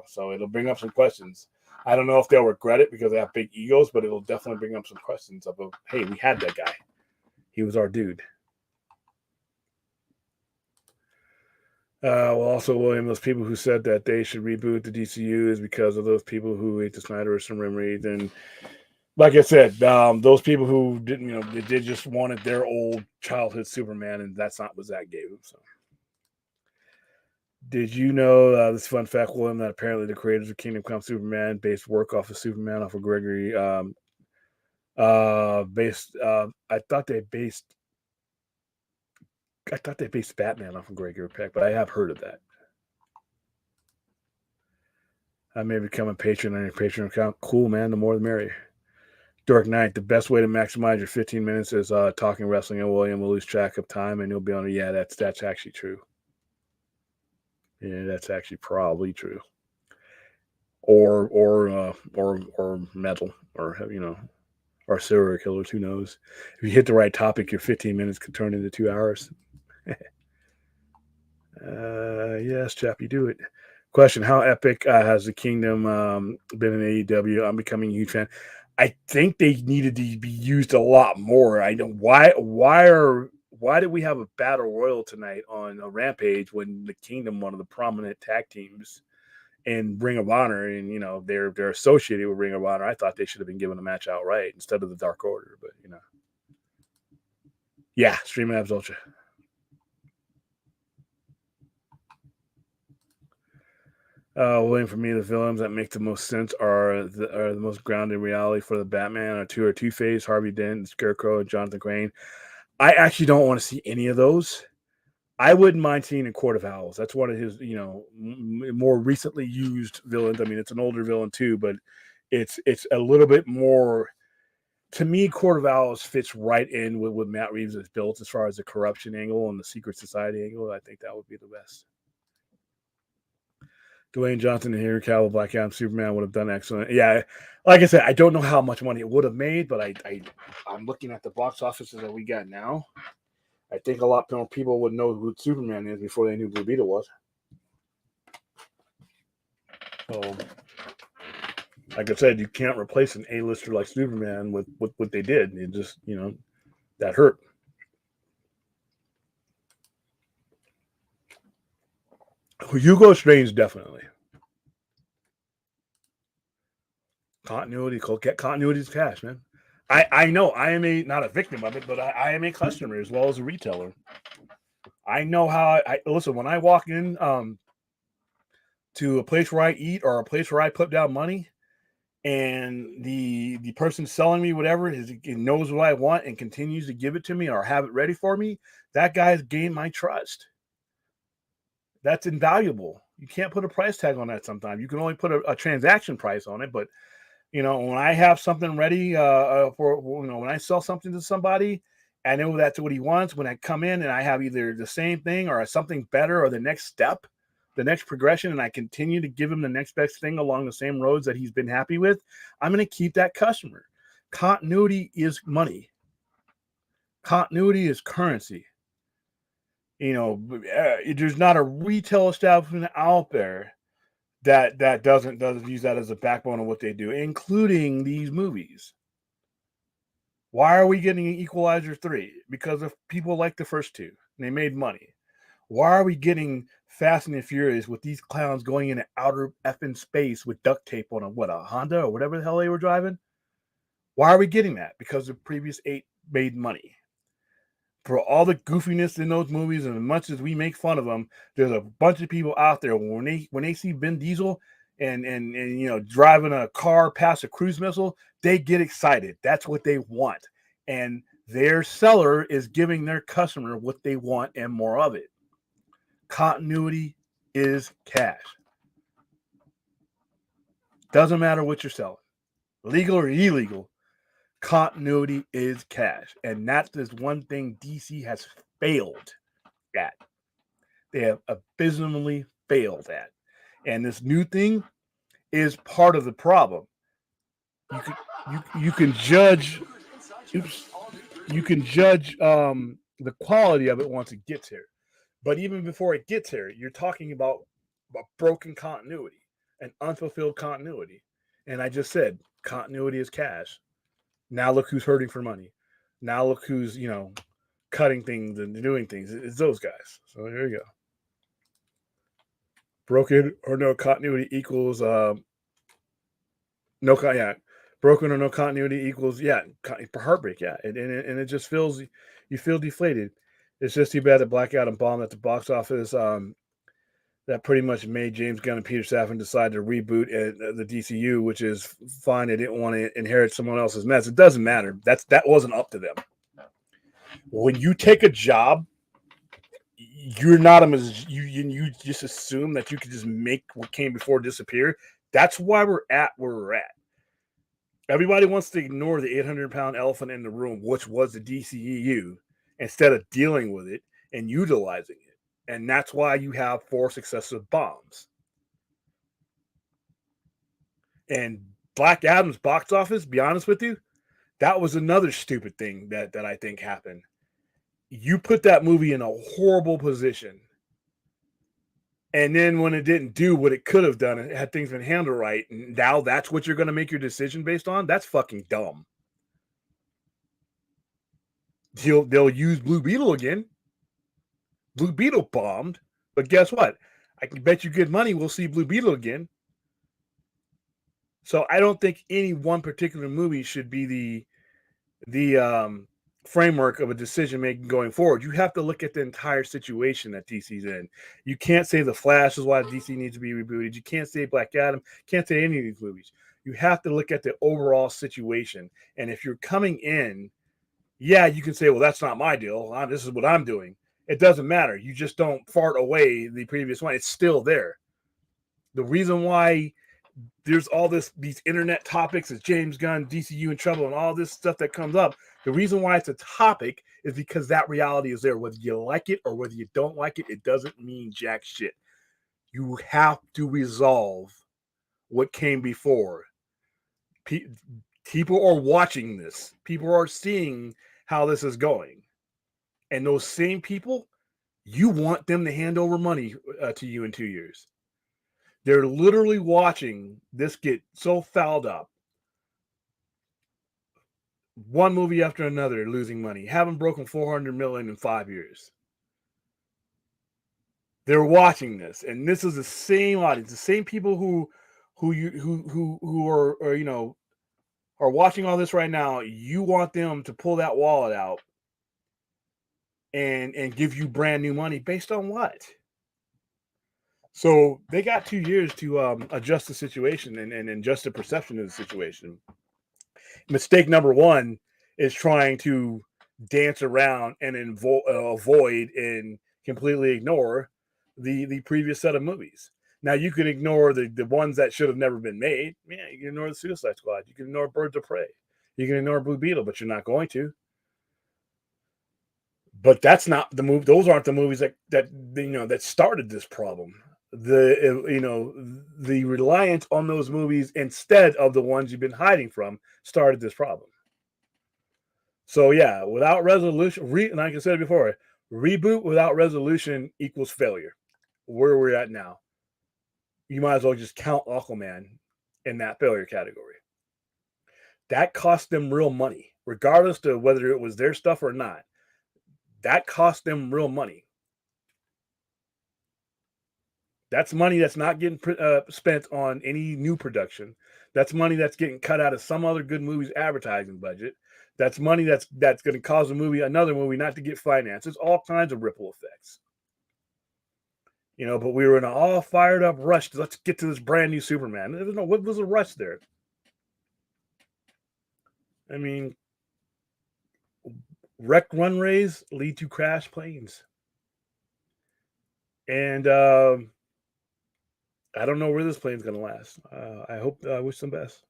So it'll bring up some questions. I don't know if they'll regret it because they have big egos, but it'll definitely bring up some questions about, hey, we had that guy. He was our dude. Also, William, those people who said that they should reboot the DCU is because of those people who hate the Snyderverse and Rimreed. And like I said, those people who didn't, they just wanted their old childhood Superman, and that's not what Zach gave them. So, did you know this fun fact, William, that apparently the creators of Kingdom Come Superman based work off of Superman off of Gregory? I thought they based Batman off of Gregory Peck, but I have heard of that. I may become a patron on your Patreon account. Cool, man. The more the merrier. Dark Knight, the best way to maximize your 15 minutes is talking wrestling, and William will lose track of time, and you'll be on it. Yeah, that's actually true. Yeah, that's actually probably true. Or metal, or serial killers. Who knows? If you hit the right topic, your 15 minutes could turn into 2 hours. Yes, chap, you do it. Question: how epic has the Kingdom been in AEW? I'm becoming a huge fan. I think they needed to be used a lot more. I know why did we have a battle royal tonight on a Rampage when the Kingdom, one of the prominent tag teams in Ring of Honor, and they're associated with Ring of Honor. I thought they should have been given a match outright instead of the Dark Order, but yeah, Stream Labs Ultra. William, for me, the villains that make the most sense are the most grounded in reality for the Batman are Two-Face, Harvey Dent, Scarecrow, and Jonathan Crane. I actually don't want to see any of those. I wouldn't mind seeing a Court of Owls. That's one of his, more recently used villains. I mean, it's an older villain too, but it's a little bit more. To me, Court of Owls fits right in with what Matt Reeves has built as far as the corruption angle and the secret society angle. I think that would be the best. Dwayne Johnson and Henry Cavill, Black Adam, Superman would have done excellent. Yeah, like I said, I don't know how much money it would have made, but I'm looking at the box offices that we got now. I think a lot more people would know who Superman is before they knew Blue Beetle was. So, like I said, you can't replace an A-lister like Superman with what they did. It just, that hurt. Hugo Strange, definitely. Continuity is cash, man. I know I am not a victim of it, but I am a customer as well as a retailer. I know how I listen when I walk in to a place where I eat or a place where I put down money, and the person selling me whatever knows what I want and continues to give it to me or have it ready for me. That guy's gained my trust. That's invaluable. You can't put a price tag on that sometimes. You can only put a transaction price on it, but when I have something ready when I sell something to somebody, I know that's what he wants. When I come in and I have either the same thing or something better or the next step the next progression and I continue to give him the next best thing along the same roads that he's been happy with, I'm going to keep that customer. Continuity is money. Continuity is currency. There's not a retail establishment out there that doesn't use that as a backbone of what they do, including these movies. Why are we getting Equalizer 3? Because of people like the first two. And they made money. Why are we getting Fast and the Furious with these clowns going into outer effing space with duct tape on a Honda or whatever the hell they were driving? Why are we getting that? Because the previous 8 made money. For all the goofiness in those movies, and as much as we make fun of them, there's a bunch of people out there when they see Vin Diesel and driving a car past a cruise missile, they get excited. That's what they want, and their seller is giving their customer what they want and more of it. Continuity is cash. Doesn't matter what you're selling, legal or illegal. Continuity is cash. And that is one thing DC has failed at. They have abysmally failed at. And this new thing is part of the problem. You can judge the quality of it once it gets here. But even before it gets here, you're talking about a broken continuity, an unfulfilled continuity. And I just said, continuity is cash. Now look who's hurting for money. Now look who's, cutting things and doing things. It's those guys. So there you go. Broken or no continuity equals broken or no continuity equals heartbreak. Yeah, and it just feels you feel deflated. It's just too bad that Black Adam bombed at the box office. That pretty much made James Gunn and Peter Safran decide to reboot the DCU, which is fine. They didn't want to inherit someone else's mess. It doesn't matter. That wasn't up to them. When you take a job, you're not you just assume that you could just make what came before disappear. That's why we're at where we're at. Everybody wants to ignore the 800-pound elephant in the room, which was the DCEU, instead of dealing with it and utilizing it. And that's why you have 4 successive bombs. And Black Adam's box office, be honest with you, that was another stupid thing that I think happened. You put that movie in a horrible position. And then when it didn't do what it could have done, had things been handled right, and now that's what you're going to make your decision based on? That's fucking dumb. They'll use Blue Beetle again. Blue Beetle bombed, but guess what? I can bet you good money we'll see Blue Beetle again. So I don't think any one particular movie should be the framework of a decision making going forward. You have to look at the entire situation that DC's in. You can't say The Flash is why DC needs to be rebooted. You can't say Black Adam. Can't say any of these movies. You have to look at the overall situation. And if you're coming in, you can say, well, that's not my deal. This is what I'm doing. It doesn't matter. You just don't fart away the previous one. It's still there. The reason why there's all these internet topics is James Gunn, DCU in trouble, and all this stuff that comes up. The reason why it's a topic is because that reality is there. Whether you like it or whether you don't like it, it doesn't mean jack shit. You have to resolve what came before. People are watching this. People are seeing how this is going. And those same people, you want them to hand over money to you in 2 years. They're literally watching this get so fouled up. One movie after another losing money. Haven't broken 400 million in 5 years. They're watching this, and this is the same audience, the same people who are watching all this right now. You want them to pull that wallet out and give you brand new money based on what? So they got 2 years to adjust the situation and adjust the perception of the situation. Mistake number one is trying to dance around and avoid and completely ignore the previous set of movies. Now, you can ignore the ones that should have never been made. Yeah, you can ignore the Suicide Squad. You can ignore Birds of Prey. You can ignore Blue Beetle, but you're not going to. But that's not the move. Those aren't the movies that started this problem. the reliance on those movies instead of the ones you've been hiding from started this problem. So yeah, without resolution, like I said before, reboot without resolution equals failure. Where we're at now, you might as well just count Aquaman in that failure category. That cost them real money, regardless of whether it was their stuff or not. That cost them real money. That's money that's not getting spent on any new production. That's money that's getting cut out of some other good movie's advertising budget. That's money that's going to cause another movie, not to get financed. It's all kinds of ripple effects. But we were in an all fired up rush. Let's get to this brand new Superman. What was the rush there? I mean, wrecked runways lead to crash planes. And I don't know where this plane's going to last. I wish them best.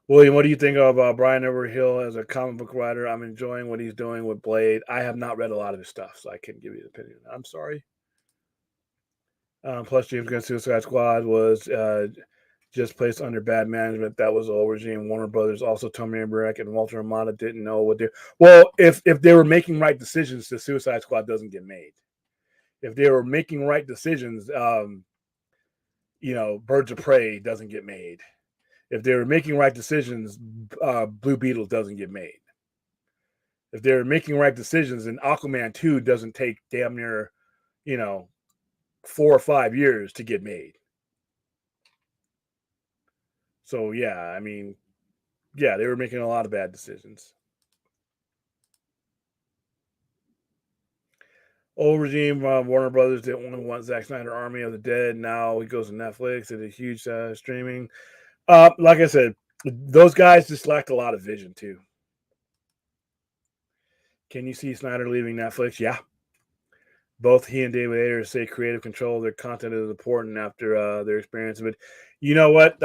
William, what do you think of Brian Edward Hill as a comic book writer? I'm enjoying what he's doing with Blade. I have not read a lot of his stuff, so I can't give you an opinion. I'm sorry. Plus, James Gunn's Suicide Squad was just placed under bad management. That was the old regime. Warner Brothers, also Tony Emmerich and Walter Hamada didn't know what they. Well, if they were making right decisions, the Suicide Squad doesn't get made. If they were making right decisions, Birds of Prey doesn't get made. If they were making right decisions, Blue Beetle doesn't get made. If they're making right decisions, then Aquaman 2 doesn't take damn near, 4 or 5 years to get made. So, yeah, I mean, yeah, they were making a lot of bad decisions. Old regime, Warner Brothers didn't want Zack Snyder Army of the Dead. Now he goes to Netflix and a huge streaming. Like I said, those guys just lacked a lot of vision, too. Can you see Snyder leaving Netflix? Yeah. Both he and David Ayer say creative control of their content is important after their experience. But you know what?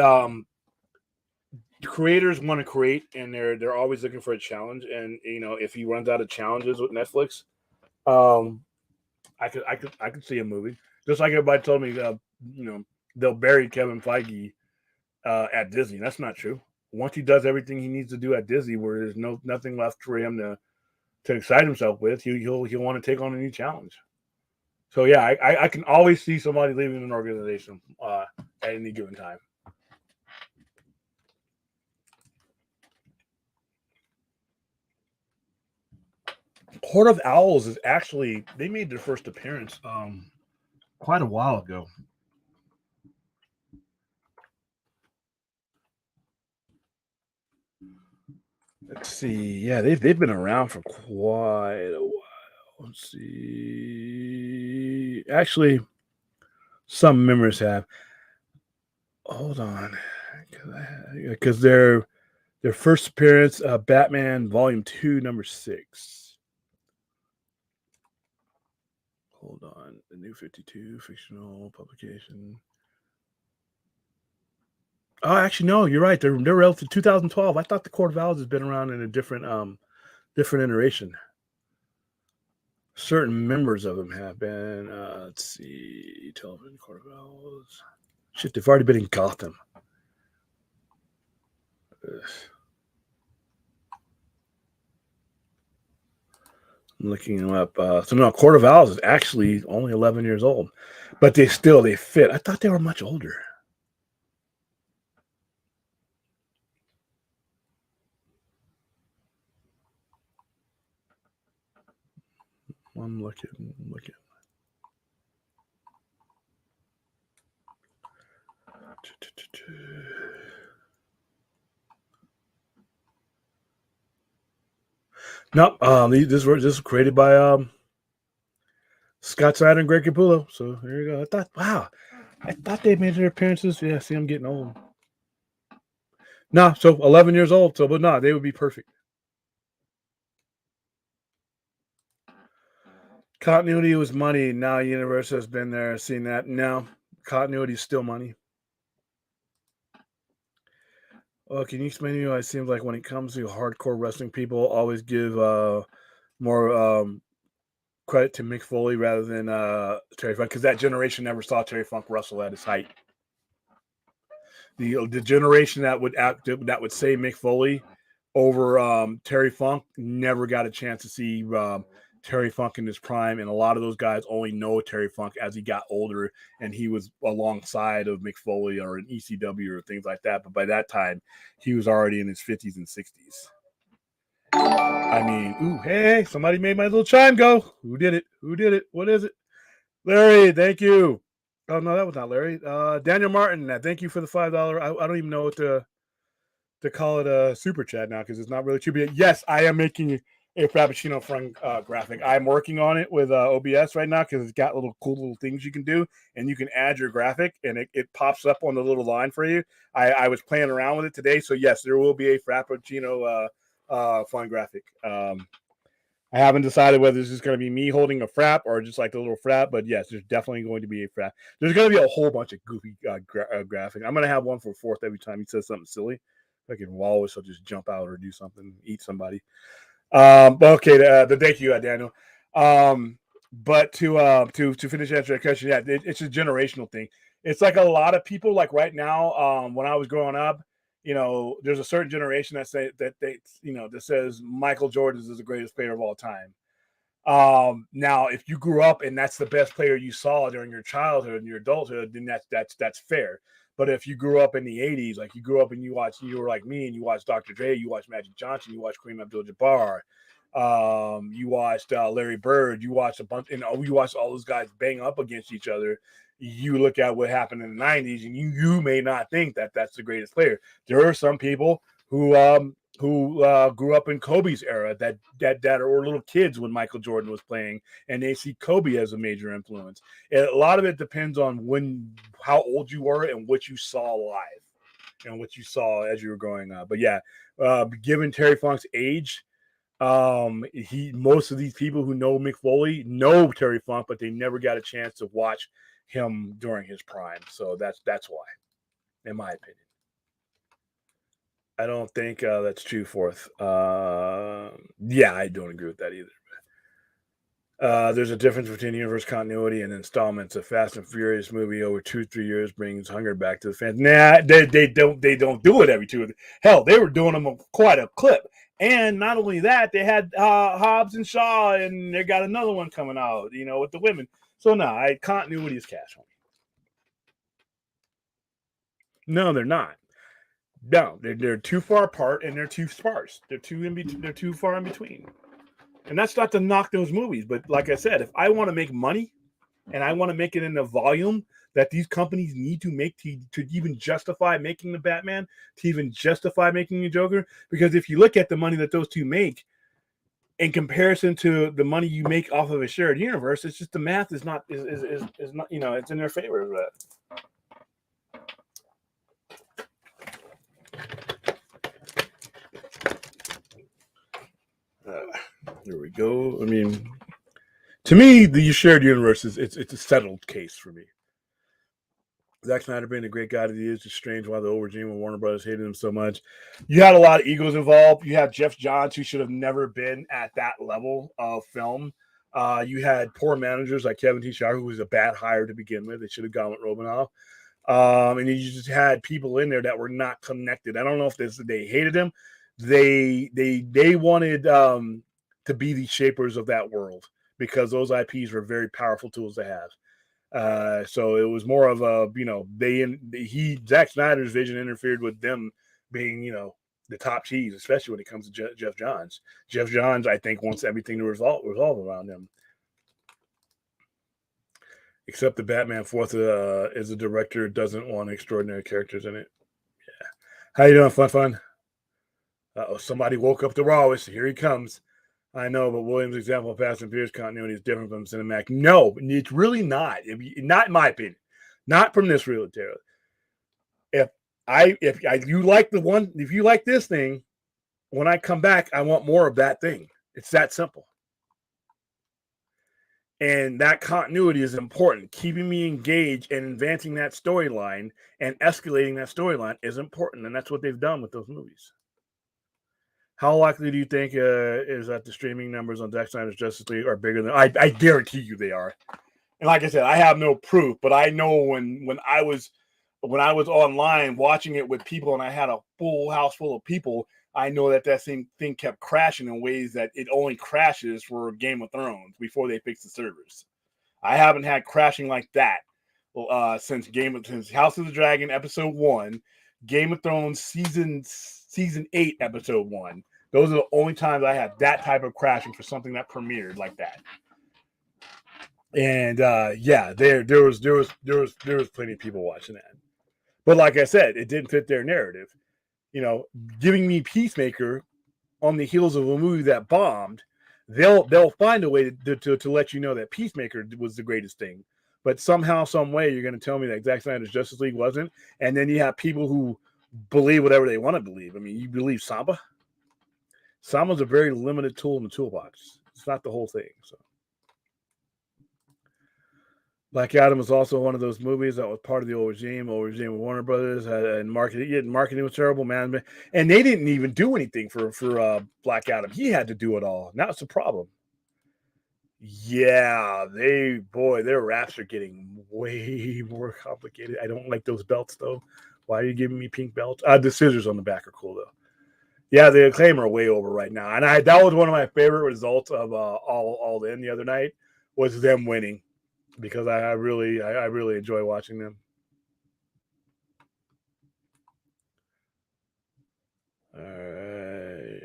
Creators want to create, and they're always looking for a challenge. And if he runs out of challenges with Netflix, I could see a movie. Just like everybody told me, they'll bury Kevin Feige at Disney. That's not true. Once he does everything he needs to do at Disney, where there's nothing left for him to excite himself with, he'll want to take on a new challenge. So yeah, I can always see somebody leaving an organization at any given time. Court of Owls is actually, they made their first appearance quite a while ago. Let's see. Yeah, they've been around for quite a while. Let's see. Actually, some members have. Hold on, because their first appearance, Batman Volume 2, number 6. Hold on, the New 52 fictional publication. Oh, actually, no, you're right. They're relative to 2012. I thought the Court of Owls has been around in a different iteration. Certain members of them have been. Let's see, television Court of Owls. Shit, they've already been in Gotham. Ugh. I'm looking them up. So no, Court of Owls is actually only 11 years old, but they fit. I thought they were much older. I'm looking. Nope. This was created by Scott Snyder and Greg Capullo. So there you go. I thought they made their appearances. Yeah, see, I'm getting old. No, so 11 years old. So, but no, they would be perfect. Continuity was money. Now Universal has been there, seen that. Now continuity is still money. Well, can you explain to me why it seems like when it comes to hardcore wrestling, people always give more credit to Mick Foley rather than Terry Funk, because that generation never saw Terry Funk wrestle at his height. The generation that would say Mick Foley over Terry Funk never got a chance to see Terry Funk in his prime, and a lot of those guys only know Terry Funk as he got older and he was alongside of Mick Foley or an ECW or things like that. But by that time, he was already in his 50s and 60s. I mean, ooh, hey, somebody made my little chime go. Who did it? Who did it? What is it? Larry, thank you. Oh, no, that was not Larry. Daniel Martin, thank you for the $5. I don't even know what to call it a super chat now because it's not really true. But yes, I am making a Frappuccino front graphic. I'm working on it with OBS right now because it's got cool little things you can do, and you can add your graphic, and it pops up on the little line for you. I was playing around with it today, so yes, there will be a Frappuccino fun graphic. I haven't decided whether this is going to be me holding a frap or just like the little frap, but yes, there's definitely going to be a frap. There's going to be a whole bunch of goofy graphic. I'm going to have one for Fourth every time he says something silly. Like in Wallace, he'll just jump out or do something, eat somebody. But okay, thank you, Daniel. But to finish answering your question, yeah, it's a generational thing. It's like a lot of people, like right now, when I was growing up, there's a certain generation that says Michael Jordan is the greatest player of all time. Now, if you grew up and that's the best player you saw during your childhood and your adulthood, then that's fair. But if you grew up in the 80s, like you grew up and you were like me and you watched Dr. Dre, you watched Magic Johnson, you watched Kareem Abdul-Jabbar, you watched Larry Bird, you watched you watched all those guys bang up against each other. You look at what happened in the 90s and you may not think that that's the greatest player. There are some people who grew up in Kobe's era that were little kids when Michael Jordan was playing, and they see Kobe as a major influence. And a lot of it depends on how old you were and what you saw live and what you saw as you were growing up. But yeah, given Terry Funk's age, most of these people who know Mick Foley know Terry Funk, but they never got a chance to watch him during his prime. So that's why, in my opinion. I don't think that's true, Fourth. Yeah, I don't agree with that either. There's a difference between universe continuity and installments. A Fast and Furious movie over 2-3 years brings hunger back to the fans. Nah, they don't do it every 2. Hell, they were doing them quite a clip. And not only that, they had Hobbs and Shaw, and they got another one coming out, with the women. So continuity is cash. No, they're not. No, they're too far apart and they're too sparse. They're too far in between. And that's not to knock those movies, but like I said, if I want to make money and I want to make it in the volume that these companies need to make to even justify making the Batman, to even justify making the Joker, because if you look at the money that those two make in comparison to the money you make off of a shared universe, it's just the math is not it's in their favor of that. There we go. I mean, to me, the shared universe it's a settled case for me. Zack Snyder being the great guy that he is, just strange why the old regime of Warner Brothers hated him so much. You had a lot of egos involved. You had Jeff Johns, who should have never been at that level of film. You had poor managers like Kevin T. Shire, who was a bad hire to begin with. They should have gone with Romanoff. And you just had people in there that were not connected. I don't know if they hated him. They wanted to be the shapers of that world because those IPs were very powerful tools to have. So it was more of a, Zack Snyder's vision interfered with them being, the top cheese, especially when it comes to Jeff Johns. Jeff Johns, I think, wants everything to revolve around him. Except the Batman Fourth as a director doesn't want extraordinary characters in it. Yeah. How you doing, Fun? Somebody woke up the rawest. Here he comes. I know, but Williams' example of Fast and Furious continuity is different from cinematic. No, it's really not. Not in my opinion. Not from this realtor. If you like this thing, when I come back, I want more of that thing. It's that simple. And that continuity is important. Keeping me engaged and advancing that storyline and escalating that storyline is important. And that's what they've done with those movies. How likely do you think is that the streaming numbers on Zack Snyder's Justice League are bigger than I guarantee you they are. And like I said, I have no proof, but I know when I was online watching it with people and I had a full house full of people, I know that same thing kept crashing in ways that it only crashes for Game of Thrones before they fix the servers. I haven't had crashing like that since House of the Dragon episode 1, Game of Thrones season 8 episode 1. Those are the only times I had that type of crashing for something that premiered like that. And yeah, there was plenty of people watching that. But like I said, it didn't fit their narrative. You know, giving me Peacemaker on the heels of a movie that bombed, they'll find a way to let you know that Peacemaker was the greatest thing. But somehow, some way, you're going to tell me that Zack Snyder's Justice League wasn't, and then you have people who believe whatever they want to believe. I mean, you believe Samba. Samba's a very limited tool in the toolbox. It's not the whole thing. So, Black Adam was also one of those movies that was part of the old regime of Warner Brothers, and marketing was terrible, man. And they didn't even do anything for Black Adam. He had to do it all. Now it's a problem. Yeah, their raps are getting way more complicated. I don't like those belts though. Why are you giving me pink belts? The scissors on the back are cool though. Yeah, the Acclaim are way over right now, and that was one of my favorite results of All In the other night was them winning because I really enjoy watching them. All right.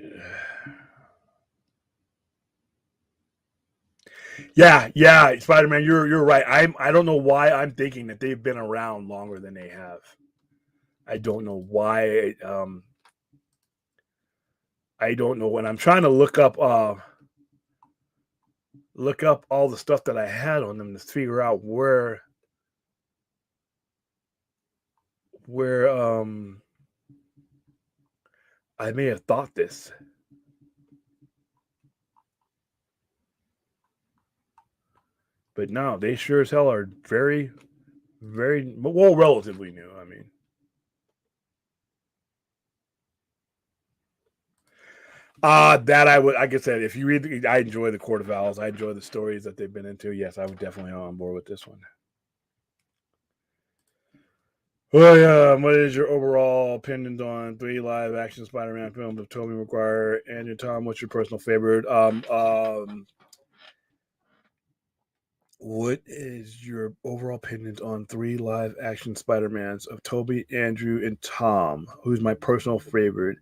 Yeah, Spider-Man, you're right. I don't know why I'm thinking that they've been around longer than they have. I don't know why. I don't know when I'm trying to look up all the stuff that I had on them to figure out where I may have thought this. But no, they sure as hell are very, very well relatively new. I mean, that I would, like I said, if you read, I enjoy the Court of Owls. I enjoy the stories that they've been into. Yes, I would definitely on board with this one. Well, yeah. What is your overall opinion on 3 live action Spider-Man films of Tobey Maguire and Tom? What's your personal favorite? What is your overall opinion on 3 live action Spider-Mans of Tobey, Andrew, and Tom? Who's my personal favorite?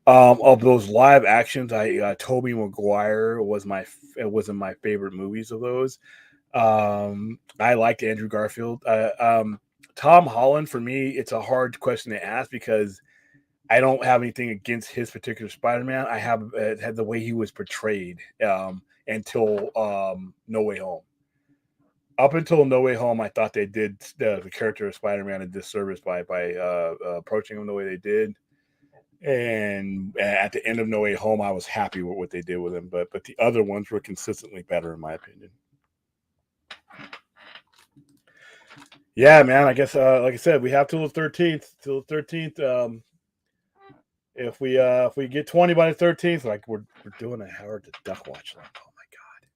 Of those live actions, Tobey Maguire wasn't my favorite movies of those. I liked Andrew Garfield. Tom Holland, for me, it's a hard question to ask because I don't have anything against his particular Spider-Man. I have had the way he was portrayed until No Way Home. Up until No Way Home, I thought they did the character of Spider-Man a disservice by approaching him the way they did. And at the end of No Way Home, I was happy with what they did with him. But the other ones were consistently better, in my opinion. Yeah, man. I guess like I said, we have till the 13th. Till the 13th. If we get 20 by the 13th, like we're doing a Howard the Duck watch. Like, oh my god.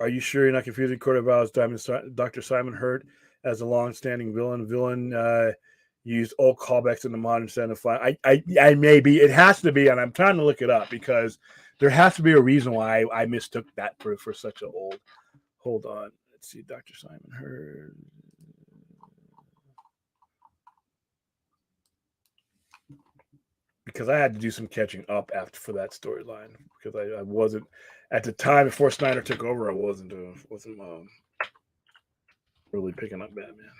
Are you sure you're not confusing Court of Owls Dr. Simon Hurt as a long-standing villain? Used old callbacks in the modern set of fun. I may be. It has to be, and I'm trying to look it up because there has to be a reason why I mistook that for such an old. Hold on. Let's see, Dr. Simon Hurt. Because I had to do some catching up for that storyline because I wasn't at the time before Snyder took over. I wasn't really picking up Batman.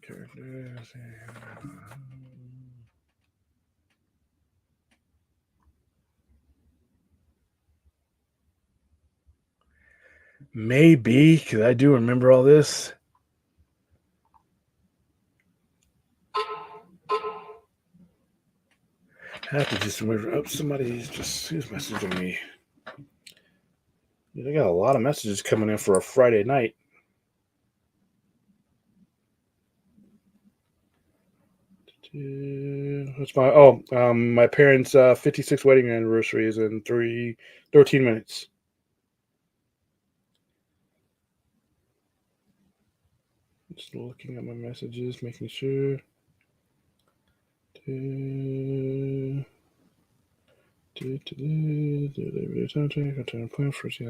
Characters. Maybe because I do remember all this. I have to just remember. Oh, somebody's just who's messaging me. They got a lot of messages coming in for a Friday night. What's my parents' 56th wedding anniversary is in 13 minutes. Just looking at my messages, making sure.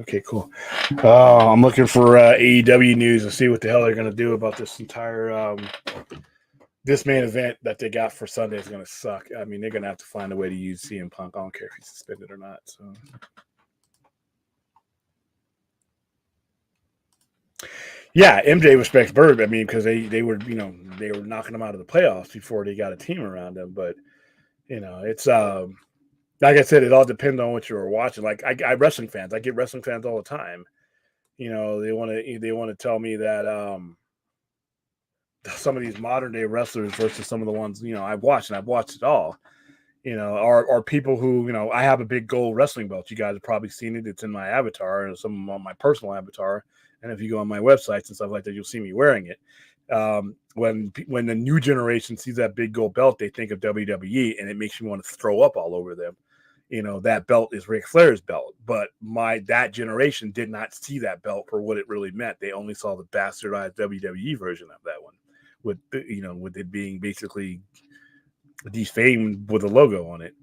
Okay, cool. I'm looking for AEW news to see what the hell they're going to do about this entire this main event that they got for Sunday is going to suck. I mean, they're going to have to find a way to use CM Punk. I don't care if he's suspended or not. So, yeah, MJ respects Bird. I mean, because they were they were knocking him out of the playoffs before they got a team around him. But it's like I said, it all depends on what you were watching. Like I wrestling fans, I get wrestling fans all the time. They want to tell me that some of these modern day wrestlers versus some of the ones I've watched, and I've watched it all. Are people who I have a big gold wrestling belt. You guys have probably seen it. It's in my avatar, and some on my personal avatar. And if you go on my websites and stuff like that, you'll see me wearing it. When the new generation sees that big gold belt, they think of WWE, and it makes me want to throw up all over them. That belt is Ric Flair's belt, but that generation did not see that belt for what it really meant. They only saw the bastardized WWE version of that one, with with it being basically defamed with a logo on it.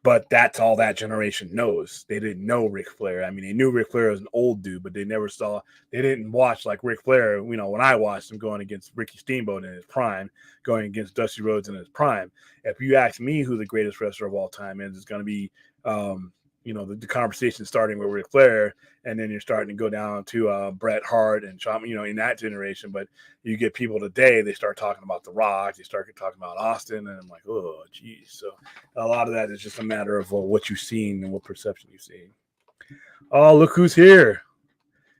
But that's all that generation knows. They didn't know Ric Flair. I mean, they knew Ric Flair was an old dude, but they didn't watch like Ric Flair. When I watched him going against Ricky Steamboat in his prime, going against Dusty Rhodes in his prime. If you ask me who the greatest wrestler of all time is, it's going to be, the conversation starting with Ric Flair, and then you're starting to go down to Bret Hart and Shawn, in that generation. But you get people today, they start talking about The Rock, they start talking about Austin, and I'm like, oh, geez. So a lot of that is just a matter of what you've seen and what perception you've seen. Oh, look who's here.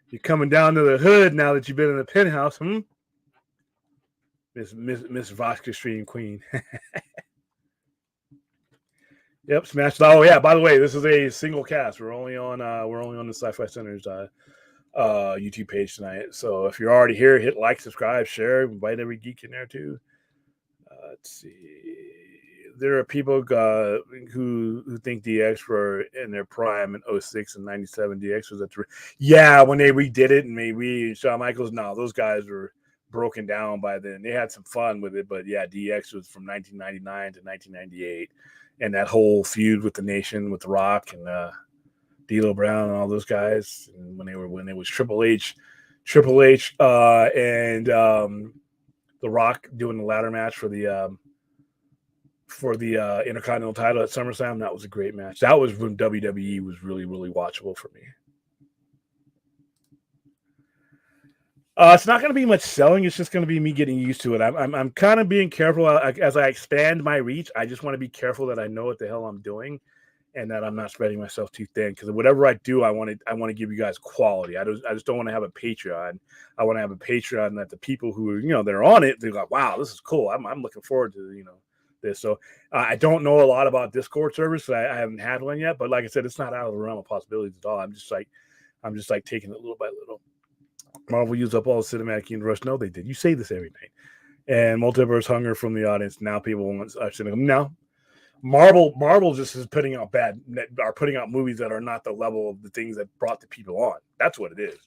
You're coming down to the hood now that you've been in the penthouse, Miss Vodka Stream Queen. Yep, smashed. Oh yeah. By the way, this is a single cast. We're only on the Sci-Fi Center's YouTube page tonight. So if you're already here, hit like, subscribe, share, invite every geek in there too. Let's see. There are people who think DX were in their prime in 06 and 97. DX was when they redid it and maybe Shawn Michaels. No, those guys were broken down by then. They had some fun with it, but yeah, DX was from 1999 to 1998. And that whole feud with the Nation, with The Rock and D'Lo Brown and all those guys, and when it was Triple H, and The Rock doing the ladder match for the Intercontinental title at SummerSlam, that was a great match. That was when WWE was really, really watchable for me. It's not going to be much selling. It's just going to be me getting used to it. I'm kind of being careful as I expand my reach. I just want to be careful that I know what the hell I'm doing, and that I'm not spreading myself too thin. Because whatever I do, I want to give you guys quality. I just don't want to have a Patreon. I want to have a Patreon that the people who they're on it, they're like, wow, this is cool. I'm looking forward to this. So I don't know a lot about Discord servers. I haven't had one yet. But like I said, it's not out of the realm of possibilities at all. I'm just like taking it little by little. Marvel used up all the cinematic universe. No, they did. You say this every night. And multiverse hunger from the audience. Now people want them. Now, Marvel just is putting out movies that are not the level of the things that brought the people on. That's what it is.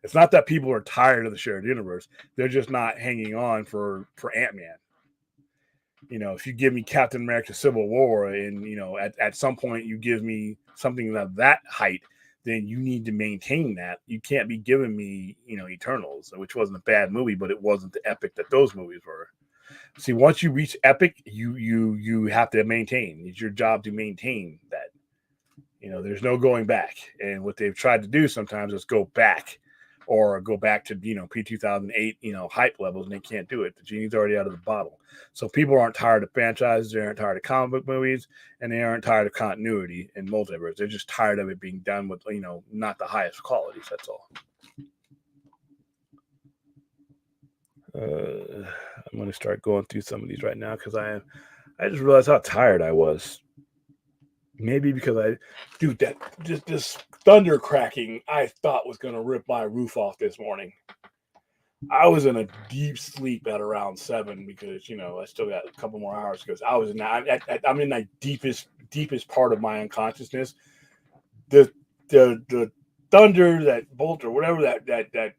It's not that people are tired of the shared universe. They're just not hanging on for Ant-Man. If you give me Captain America Civil War and, at some point you give me something of that height, then you need to maintain that. You can't be giving me, Eternals, which wasn't a bad movie, but it wasn't the epic that those movies were. See, once you reach epic, you have to maintain. It's your job to maintain that. There's no going back. And what they've tried to do sometimes is go back to, pre-2008, hype levels, and they can't do it. The genie's already out of the bottle. So people aren't tired of franchises. They aren't tired of comic book movies, and they aren't tired of continuity and multiverse. They're just tired of it being done with, not the highest qualities. That's all. I'm going to start going through some of these right now because I just realized how tired I was. Maybe because dude, that this thunder cracking I thought was gonna rip my roof off this morning. I was in a deep sleep at around 7 because I still got a couple more hours because I was in that I'm in that deepest part of my unconsciousness. The the thunder, that bolt or whatever that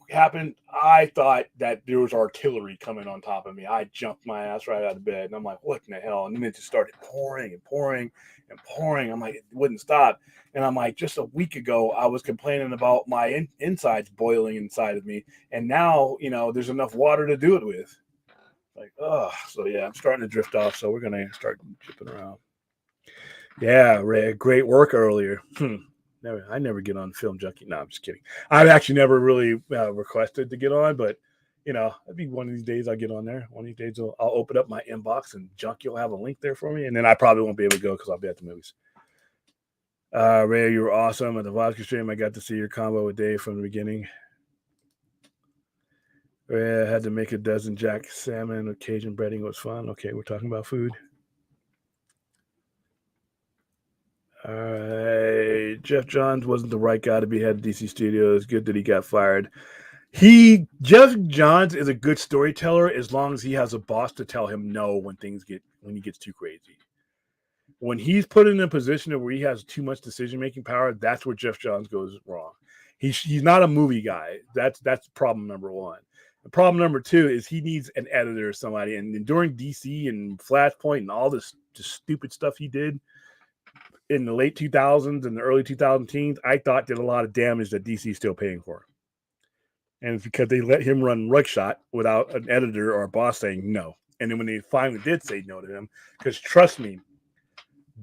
happened. I thought that there was artillery coming on top of me. I jumped my ass right out of bed, and I'm like, "What in the hell?" And then it just started pouring and pouring and pouring. I'm like, it wouldn't stop. And I'm like, just a week ago, I was complaining about my insides boiling inside of me, and now there's enough water to do it with. Like, oh, so yeah, I'm starting to drift off. So we're gonna start chipping around. Yeah, Ray, great work earlier. I never get on Film Junkie. No, I'm just kidding. I've actually never really requested to get on, but it'd be one of these days I'll get on there. One of these days I'll open up my inbox and Junkie will have a link there for me, and then I probably won't be able to go because I'll be at the movies. Ray, you were awesome at the vodka stream. I got to see your combo with Dave from the beginning. Ray, I had to make a dozen jack salmon with Cajun breading. It was fun. Okay, we're talking about food. All right. Jeff Johns wasn't the right guy to be head of DC Studios. Good that he got fired. Jeff Johns is a good storyteller as long as he has a boss to tell him no when he gets too crazy. When he's put in a position where he has too much decision making power, that's where Jeff Johns goes wrong. He's not a movie guy. That's problem number one. Problem number two is he needs an editor or somebody. And during DC and Flashpoint and all this just stupid stuff he did in the late 2000s and the early 2010s, I thought did a lot of damage that DC is still paying for. And it's because they let him run Rugshot without an editor or a boss saying no. And then when they finally did say no to him, because trust me,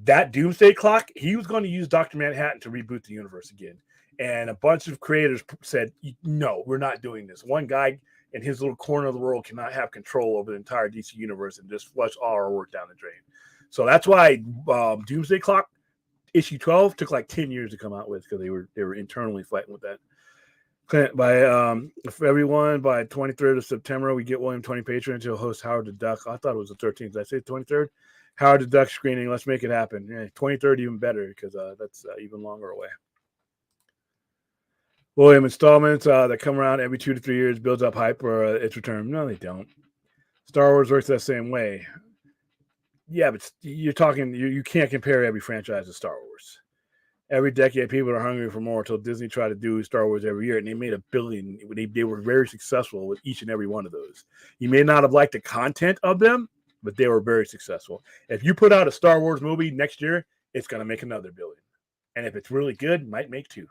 that Doomsday Clock, he was going to use Dr. Manhattan to reboot the universe again. And a bunch of creators said, no, we're not doing this. One guy in his little corner of the world cannot have control over the entire DC universe and just flush all our work down the drain. So that's why Doomsday Clock issue 12 took like 10 years to come out with, because they were internally fighting with that. For everyone, by 23rd of September, we get William 20 patrons. He'll host Howard the Duck. I thought it was the 13th. Did I say 23rd? Howard the Duck screening. Let's make it happen. Yeah, 23rd even better, because that's even longer away. William installments that come around every 2 to 3 years builds up hype for its return. No, they don't. Star Wars works that same way. Yeah, but you're talking. You can't compare every franchise to Star Wars. Every decade, people are hungry for more until Disney tried to do Star Wars every year, and they made $1 billion. They were very successful with each and every one of those. You may not have liked the content of them, but they were very successful. If you put out a Star Wars movie next year, it's going to make another $1 billion. And if it's really good, it might make 2.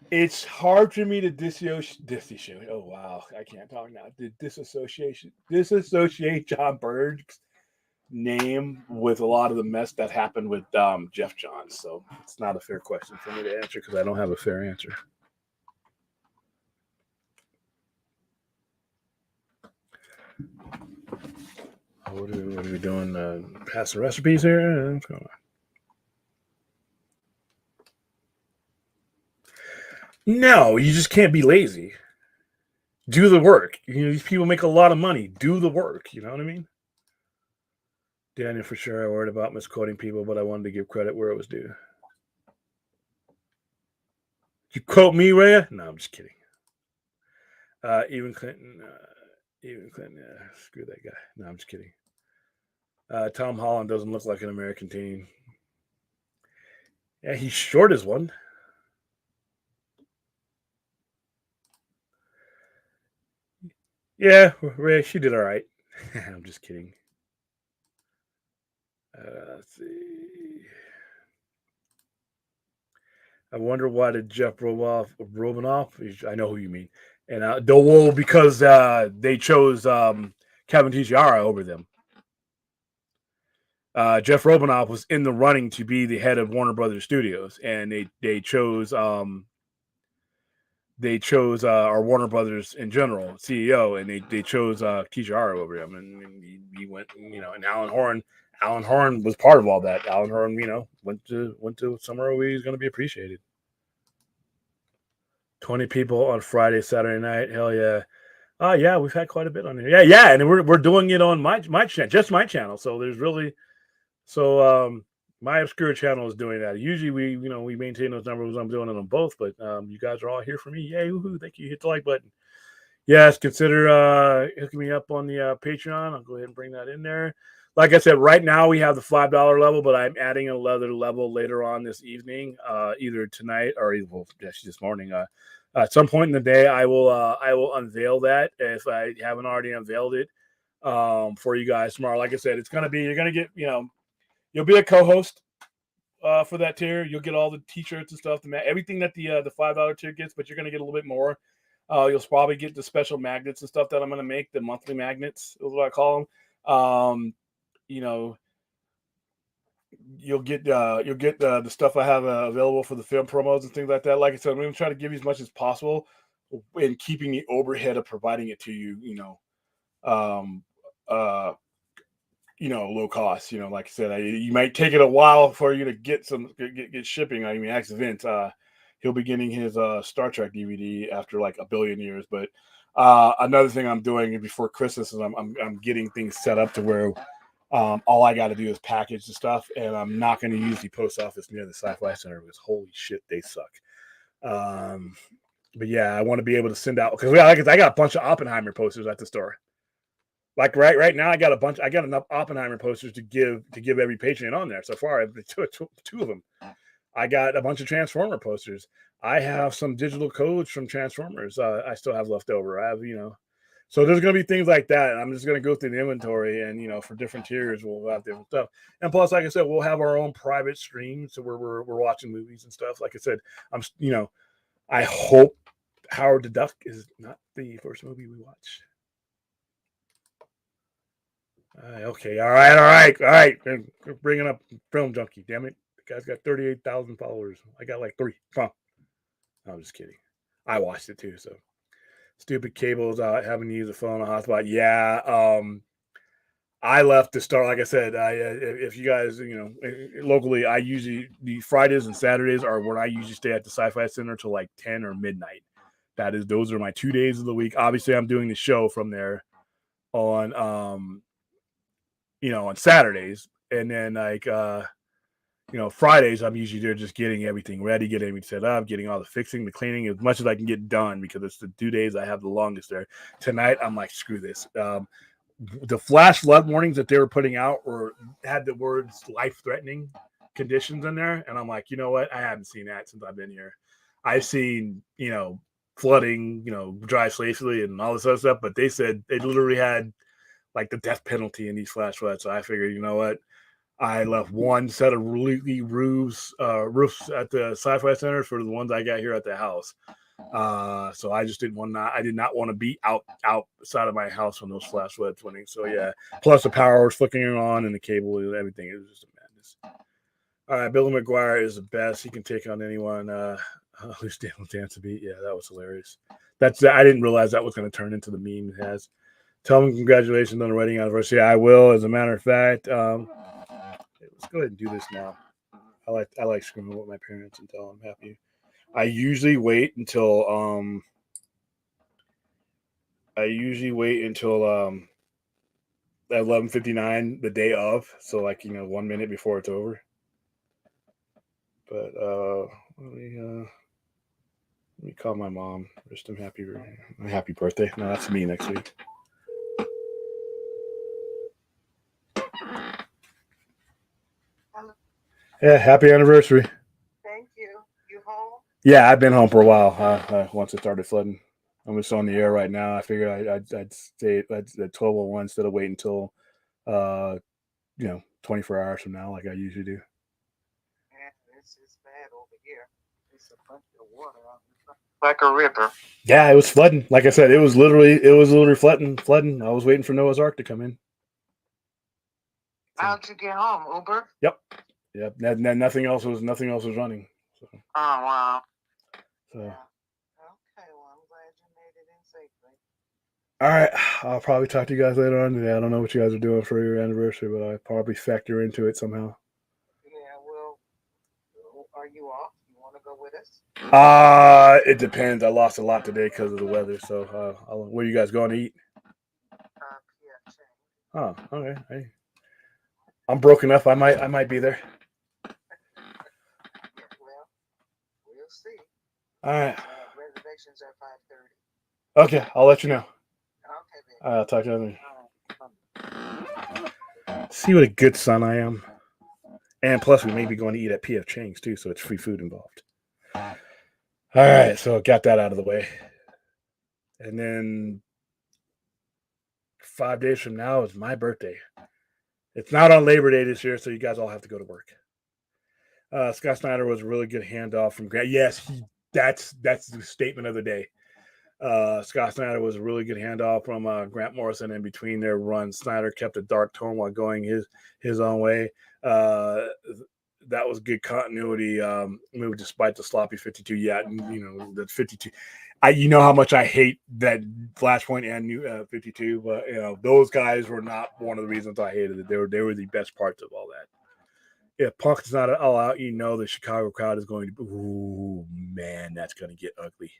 It's hard for me to disassociate. Oh, wow. I can't talk now. Disassociate John Bird's name with a lot of the mess that happened with Jeff Johns. So it's not a fair question for me to answer because I don't have a fair answer. What are we doing? Pass the recipes here? What's going on? No, you just can't be lazy. Do the work. These people make a lot of money. Do the work. You know what I mean? Daniel, for sure, I worried about misquoting people, but I wanted to give credit where it was due. You quote me, Rhea? No, I'm just kidding. Even Clinton, screw that guy. No, I'm just kidding. Tom Holland doesn't look like an American teen. Yeah, he's short as one. Yeah, Ray, she did all right. I'm just kidding. Let's see. I wonder why did Jeff Robinoff? I know who you mean. And because they chose Kevin Tijara over them. Jeff Robinoff was in the running to be the head of Warner Brothers Studios, and they chose our Warner Brothers in general CEO, and they chose Tijara over him, and he went, and Alan Horn was part of all that. Alan Horn, went to somewhere where he's going to be appreciated. 20 people on Friday, Saturday night. Hell yeah. Yeah, we've had quite a bit on there. Yeah, and we're doing it on my channel, just my channel. So there's really my obscure channel is doing that. Usually we maintain those numbers. I'm doing it on both, but you guys are all here for me. Yay, woohoo! Thank you. Hit the like button. Yes, consider hooking me up on the Patreon. I'll go ahead and bring that in there. Like I said, right now we have the $5 level, but I'm adding another level later on this evening, either tonight or actually this morning. At some point in the day, I will unveil that if I haven't already unveiled it for you guys tomorrow. Like I said, it's gonna be you're gonna get you'll be a co-host for that tier. You'll get all the t-shirts and stuff, everything that the $5 tier gets, but you're gonna get a little bit more. You'll probably get the special magnets and stuff that I'm gonna make, the monthly magnets is what I call them. You know, you'll get the stuff I have available for the film promos and things like that. Like I said, I'm gonna try to give you as much as possible in keeping the overhead of providing it to you. Um, uh, low cost. Like I said, you might take it a while for you to get shipping. I mean, ask Vince. He'll be getting his Star Trek DVD after like a billion years. But another thing I'm doing before Christmas is I'm getting things set up to where all I got to do is package the stuff, and I'm not going to use the post office near the Sci-Fi Center because holy shit, they suck. But yeah, I want to be able to send out because I got a bunch of Oppenheimer posters at the store. Like right now, I got enough Oppenheimer posters to give every Patreon on there. So far, I've two of them. I got a bunch of Transformer posters. I have some digital codes from Transformers. I still have left over. I have so there's gonna be things like that. I'm just gonna go through the inventory, and for different tiers, we'll have different stuff. And plus, like I said, we'll have our own private streams so where we're watching movies and stuff. Like I said, I hope Howard the Duck is not the first movie we watch. Okay, all right. We're bringing up Film Junkie. Damn it, the guy's got 38,000 followers. I got like 3. Huh. I'm just kidding. I watched it too. So stupid cables. Having to use a phone on hotspot. Yeah. I left to start. Like I said, if you guys, locally, I usually the Fridays and Saturdays are when I usually stay at the Sci-Fi Center till like 10 or midnight. Those are my 2 days of the week. Obviously, I'm doing the show from there on on Saturdays, and then Fridays I'm usually there just getting everything ready, getting everything set up, getting all the fixing, the cleaning, as much as I can get done because it's the 2 days I have the longest there. Tonight I'm like, screw this. The flash flood warnings that they were putting out had the words life-threatening conditions in there, and I'm like, you know what? I haven't seen that since I've been here. I've seen flooding, drive safely and all this other stuff, but they said they literally had like the death penalty in these flash floods. So I figured, you know what? I left one set of roofs at the Sci-Fi Center for the ones I got here at the house. So I just did not want to be outside of my house when those flash floods went. So yeah, plus the power was flickering on and the cable and everything. It was just a madness. All right, Billy McGuire is the best. He can take on anyone. Who's down with Dance a Beat? Yeah, that was hilarious. I didn't realize that was going to turn into the meme it has. Tell them congratulations on the wedding anniversary. I will, as a matter of fact. Let's go ahead and do this now. I like screaming with my parents and tell them I'm happy. I usually wait until 11:59 the day of, so 1 minute before it's over. But let me call my mom. Wish them happy birthday. No, that's me next week. Yeah, happy anniversary. Thank you. You home? Yeah, I've been home for a while. Once it started flooding, I'm just on the air right now. I figured I'd stay at 12:01 instead of waiting until 24 hours from now, like I usually do. Yeah, it's bad over here. It's a bunch of water out there, like a river. Yeah, it was flooding. Like I said, it was literally flooding. I was waiting for Noah's Ark to come in. How'd you get home? Uber? Yep. Nothing else was running. So. Oh wow. So. Yeah. Okay, well I'm glad you made it in safely. All right, I'll probably talk to you guys later on today. I don't know what you guys are doing for your anniversary, but I probably factor into it somehow. Yeah, well, are you off? You want to go with with us? It depends. I lost a lot today because of the weather. So, where you guys going to eat? PF Chang. Oh, okay. Hey, I'm broken up. I might be there. Yeah, well, we'll see. All right. Reservations are 5:30. Okay, I'll let you know. Okay, baby. I'll talk to you later. All right. See what a good son I am. And plus, we may be going to eat at PF Chang's too, so it's free food involved. All right, so got that out of the way. And then 5 days from now is my birthday. It's not on Labor Day this year, so you guys all have to go to work. Scott Snyder was a really good handoff from Grant. Yes, that's the statement of the day. Scott Snyder was a really good handoff from Grant Morrison. In between their runs, Snyder kept a dark tone while going his own way. That was good continuity move despite the sloppy 52. Yeah, the 52. You know how much I hate that Flashpoint and new 52, but those guys were not one of the reasons I hated it. They were the best parts of all that. If Punk's not all out, the Chicago crowd is going to. Ooh, man, that's going to get ugly.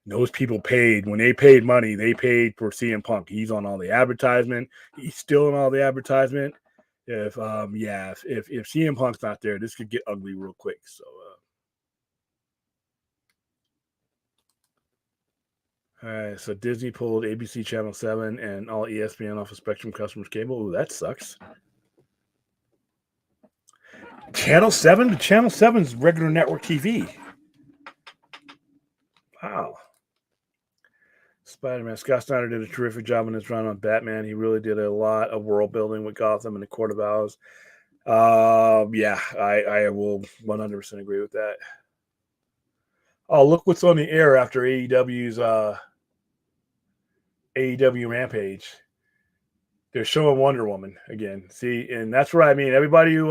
Those people paid. When they paid money, they paid for CM Punk. He's on all the advertisement. He's still on all the advertisement. If CM Punk's not there, this could get ugly real quick. So all right, so Disney pulled ABC Channel 7 and all ESPN off of Spectrum customers cable. Ooh, that sucks. Channel 7? But Channel 7's regular network TV. Wow. Spider-Man. Scott Snyder did a terrific job in his run on Batman. He really did a lot of world building with Gotham and the Court of Owls. Yeah, I will 100% agree with that. Oh, look what's on the air after AEW's AEW Rampage. They're showing Wonder Woman again. See, and that's what I mean. Everybody who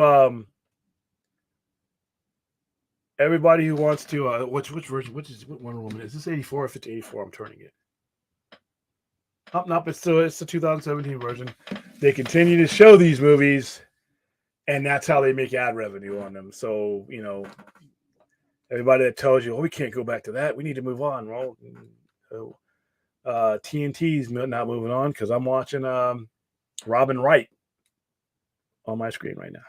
wants to which version? What Wonder Woman is this? 84 or 84? I'm turning it. Nope, it's the 2017 version. They continue to show these movies, and that's how they make ad revenue on them. So everybody that tells you, "Oh, we can't go back to that. We need to move on." Well, TNT's not moving on because I'm watching Robin Wright on my screen right now.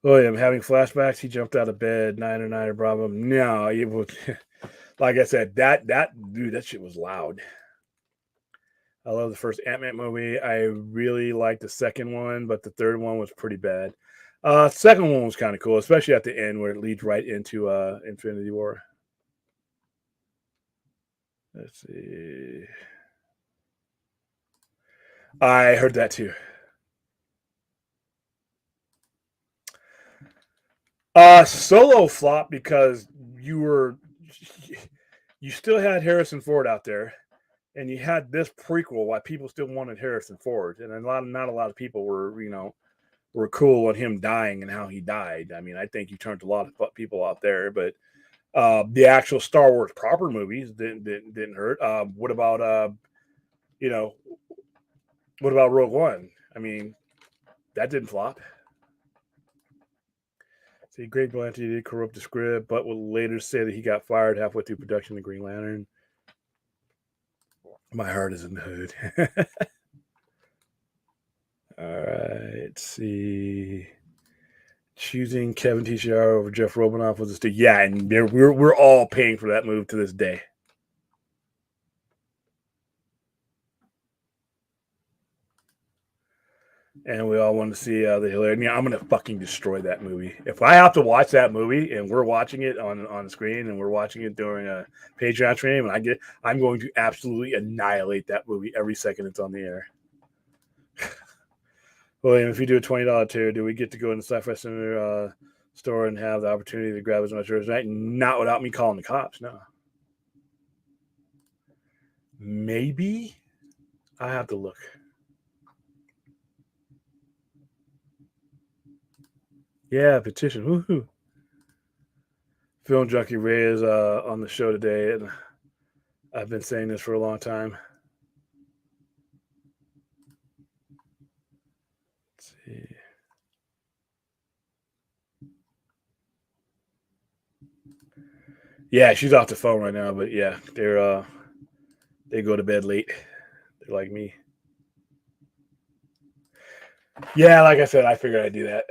William having flashbacks. He jumped out of bed. Niner problem. No, like I said, that dude, that shit was loud. I love the first Ant-Man movie. I really liked the second one, but the third one was pretty bad. Second one was kind of cool, especially at the end where it leads right into Infinity War. Let's see. I heard that too. Solo flop because you still had Harrison Ford out there, and you had this prequel. Why people still wanted Harrison Ford, and not a lot of people were cool on him dying and how he died. I mean, I think you turned a lot of people out there, but the actual Star Wars proper movies didn't hurt. What about Rogue One? I mean, that didn't flop. See, Greg Berlanti did corrupt the script, but will later say that he got fired halfway through production of Green Lantern. My heart is in the hood. All right, let's see. Choosing Kevin Tishiyara over Jeff Robinoff was a stick. Yeah, and we're all paying for that move to this day. And we all want to see the hilarious. I mean, I'm gonna fucking destroy that movie. If I have to watch that movie and we're watching it on the screen and we're watching it during a Patreon stream, and I'm going to absolutely annihilate that movie every second it's on the air. William, if you do a $20 tier, do we get to go in the Sci-Fi Center store and have the opportunity to grab as much as right? Not without me calling the cops. No. Maybe I have to look. Yeah, petition. Woohoo. Film Junkie Ray is on the show today, and I've been saying this for a long time. Let's see. Yeah, she's off the phone right now, but yeah, they go to bed late. They're like me. Yeah, like I said, I figured I'd do that.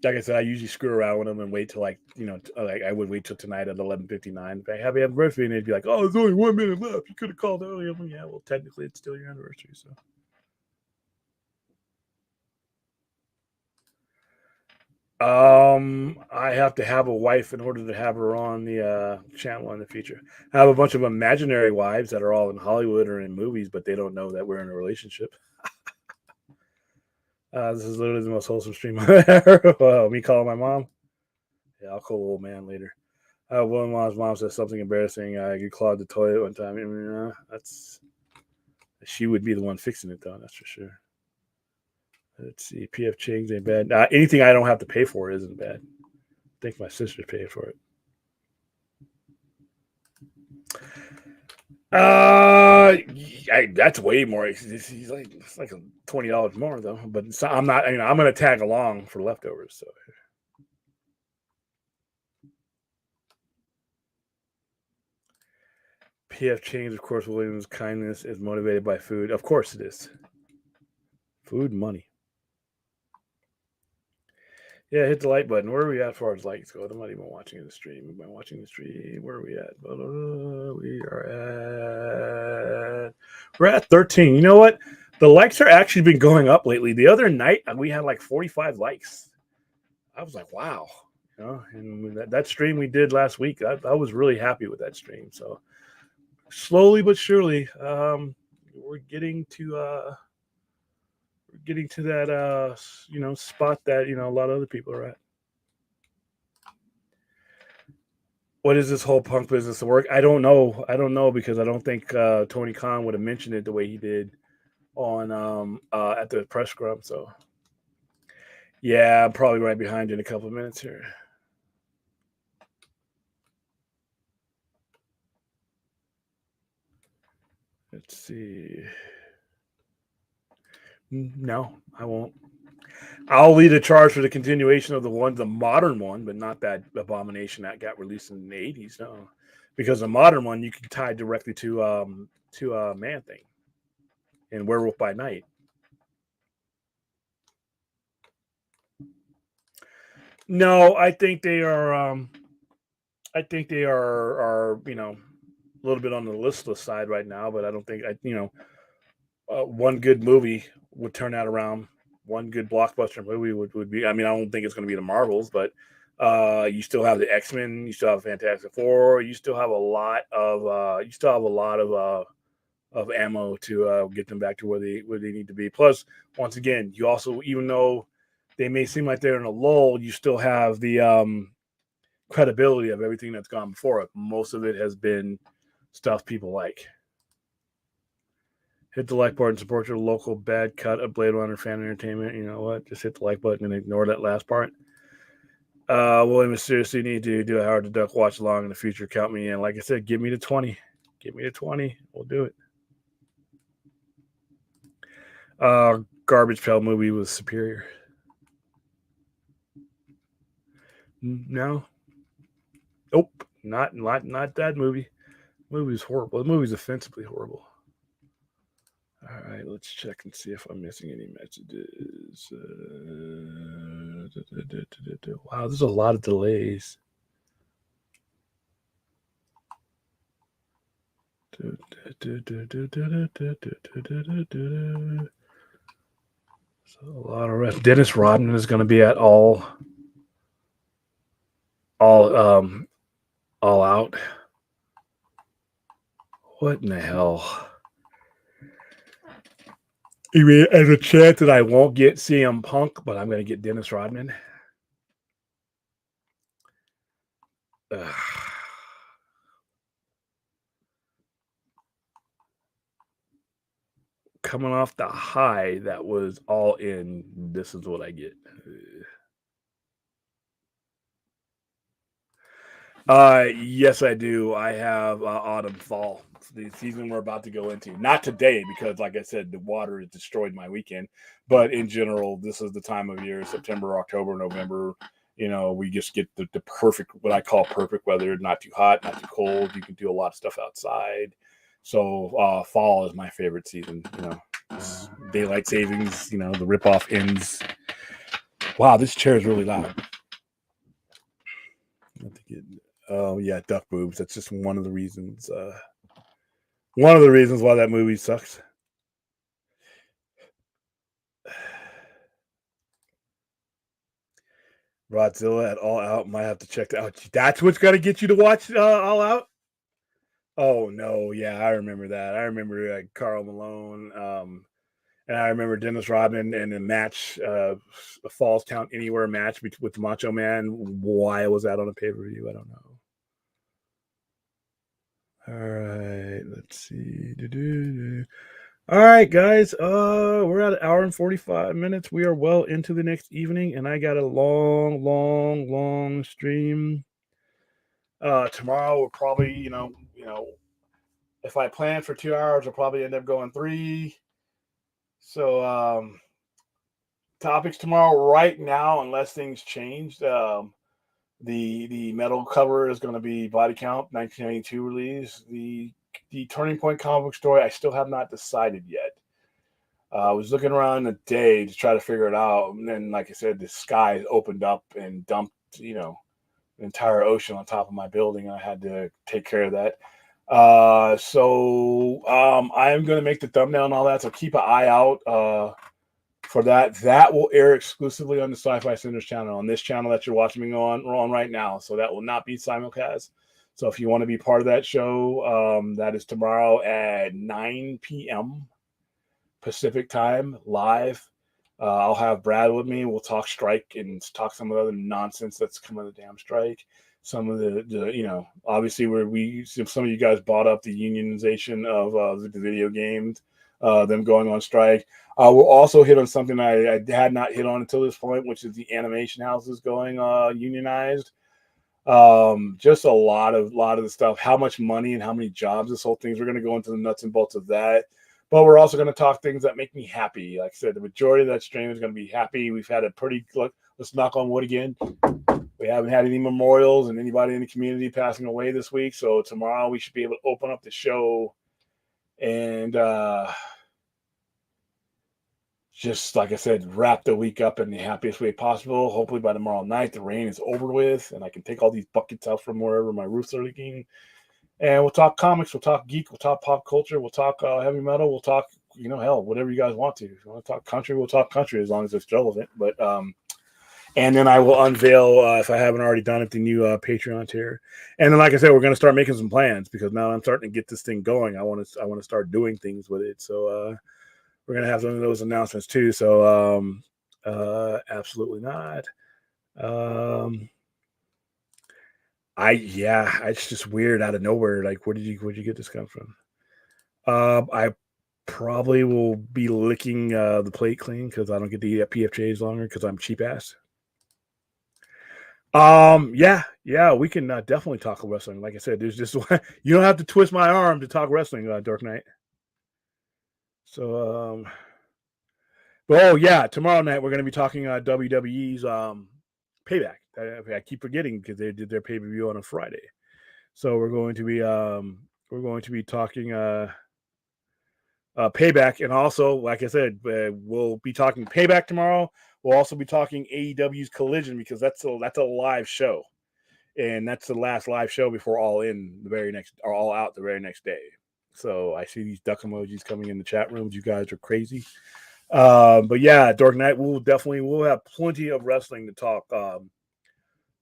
Like I said, I usually screw around with them and wait till like I would wait till tonight at 11:59. Happy anniversary, and they'd be like, "Oh, there's only 1 minute left. You could have called earlier." I'm like, yeah, well, technically, it's still your anniversary, so. I have to have a wife in order to have her on the channel in the future. I have a bunch of imaginary wives that are all in Hollywood or in movies, but they don't know that we're in a relationship. This is literally the most wholesome stream I've ever. Me calling my mom. Yeah, I'll call old man later. One of my mom says something embarrassing. You clogged the toilet one time. I mean, that's she would be the one fixing it though. That's for sure. Let's see. PF Chang's ain't bad. Anything I don't have to pay for isn't bad. I think my sister paid for it. That's way more. He's like it's like $20 more though. But I'm not. I'm gonna tag along for leftovers. So. PF Chang's, of course, Williams' kindness is motivated by food. Of course it is. Food, money. Yeah, hit the like button. Where are we at as far as likes go? I'm not even watching the stream. Am I watching the stream? Where are we at? We're at 13. You know what? The likes are actually been going up lately. The other night we had like 45 likes. I was like, wow. And that stream we did last week, I was really happy with that stream. So slowly but surely, we're getting to that spot that a lot of other people are at. What is this whole punk business of work? I don't know because I don't think Tony Khan would have mentioned it the way he did on at the press scrum. So yeah, I'm probably right behind you in a couple of minutes here. Let's see. No, I won't. I'll lead a charge for the continuation of the modern one, but not that abomination that got released in the 80s. No, because the modern one you can tie directly to Man Thing and Werewolf by Night. No, I think they are. I think they are a little bit on the listless side right now, but I don't think one good movie would turn that around. One good blockbuster movie would be. I mean, I don't think it's going to be the Marvels, but you still have the X-Men, you still have Fantastic Four, you still have a lot of ammo to get them back to where they need to be. Plus, once again, you also, even though they may seem like they're in a lull, you still have the credibility of everything that's gone before it. Most of it has been stuff people like. Hit the like button, support your local bad cut of Blade Runner fan entertainment. You know what? Just hit the like button and ignore that last part. William, seriously need to do a Howard the Duck watch along in the future. Count me in. Like I said, give me the 20. Give me the 20. We'll do it. Garbage Pail movie was superior. No. Nope. Not that movie. The movie's horrible. The movie's offensively horrible. All right, let's check and see if I'm missing any messages. Wow, there's a lot of delays. So a lot of rest. Dennis Rodman is going to be at all out. What in the hell? You mean there's a chance that I won't get CM Punk, but I'm going to get Dennis Rodman? Ugh. Coming off the high that was all in, this is what I get. Yes, I do. I have autumn fall, the season we're about to go into. Not today, because like I said, the water has destroyed my weekend. But in general, this is the time of year: September, October, November, We just get the perfect, what I call perfect weather, not too hot, not too cold. You can do a lot of stuff outside. So fall is my favorite season. Daylight savings, the ripoff ends. Wow, this chair is really loud. Oh yeah, duck boobs. That's just one of the reasons. One of the reasons why that movie sucks. Godzilla at All Out. Might have to check that out. That's what's got to get you to watch All Out. Oh no, yeah, I remember that. I remember Carl Malone, and I remember Dennis Rodman and the match, the Falls Count Anywhere match with Macho Man. Why was that on a pay per view? I don't know. All right, let's see. All right, guys. We're at an hour and 45 minutes. We are well into the next evening, and I got a long stream. Tomorrow we'll probably, if I plan for 2 hours, I'll probably end up going 3. So topics tomorrow, right now, unless things change. The metal cover is going to be Body Count 1992 release. The Turning Point comic book story, I still have not decided yet. I was looking around a day to try to figure it out, and then, like I said, the sky opened up and dumped, an entire ocean on top of my building. I had to take care of that. So I am going to make the thumbnail and all that. So keep an eye out for that. That will air exclusively on the Sci-Fi Centers channel, on this channel that you're watching me on right now. So that will not be simulcast. So if you want to be part of that show, that is tomorrow at 9 p.m. Pacific time, live. I'll have Brad with me. We'll talk strike and talk some of the other nonsense that's coming of the damn strike. Some of the obviously some of you guys brought up the unionization of the video games, them going on strike. We'll also hit on something I had not hit on until this point, which is the animation houses going unionized. Just a lot of the stuff, how much money and how many jobs this whole thing's. We're going to go into the nuts and bolts of that. But we're also going to talk things that make me happy. Like I said, the majority of that stream is going to be happy. We've had a pretty, let's knock on wood again. We haven't had any memorials and anybody in the community passing away this week. So tomorrow we should be able to open up the show and just, like I said, wrap the week up in the happiest way possible. Hopefully by tomorrow night, the rain is over with and I can take all these buckets out from wherever my roofs are leaking. And we'll talk comics, we'll talk geek, we'll talk pop culture, we'll talk heavy metal, we'll talk, hell, whatever you guys want to. If you want to talk country, we'll talk country as long as it's relevant. But and then I will unveil, if I haven't already done it, the new Patreon tier. And then, like I said, we're going to start making some plans because now I'm starting to get this thing going. I want to start doing things with it. So we're going to have some of those announcements too. So absolutely not. It's just weird out of nowhere. Like, where'd you get this come from? I probably will be licking the plate clean because I don't get to eat at PFJs longer because I'm cheap ass. We can definitely talk wrestling. Like I said, there's just you don't have to twist my arm to talk wrestling, Dark Knight. So tomorrow night we're going to be talking WWE's Payback. I keep forgetting because they did their pay-per-view on a Friday. So we're going to be talking Payback, and also, like I said, we'll be talking Payback tomorrow. We'll also be talking AEW's Collision because that's a live show, and that's the last live show before All Out the very next day. So I see these duck emojis coming in the chat rooms. You guys are crazy. But yeah, Dark Knight, we'll have plenty of wrestling to talk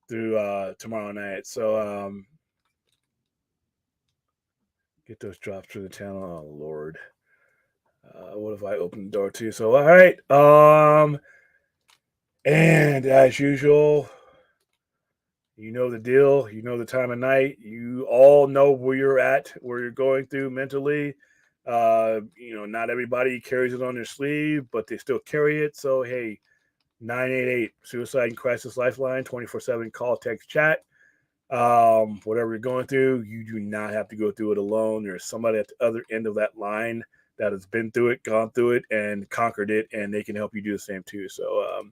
through tomorrow night. So get those drops through the channel. Oh Lord. What if I open the door too? So all right. And as usual, you know the deal. You know the time of night. You all know where you're at, where you're going through mentally. Not everybody carries it on their sleeve, but they still carry it. So hey, 988 Suicide and Crisis Lifeline, 24/7 call, text, chat. Whatever you're going through, you do not have to go through it alone. There's somebody at the other end of that line that has been through it, gone through it, and conquered it, and they can help you do the same too. So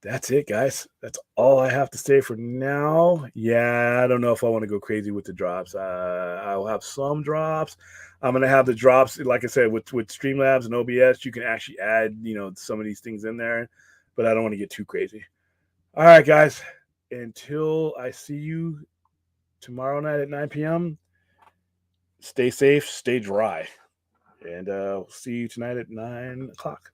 that's it, guys. That's all I have to say for now. Yeah, I don't know if I want to go crazy with the drops. I'll have some drops. I'm gonna have the drops, like I said, with Streamlabs and OBS. You can actually add, some of these things in there, but I don't want to get too crazy. All right, guys. Until I see you tomorrow night at 9 p.m., stay safe, stay dry, and see you tonight at 9 o'clock.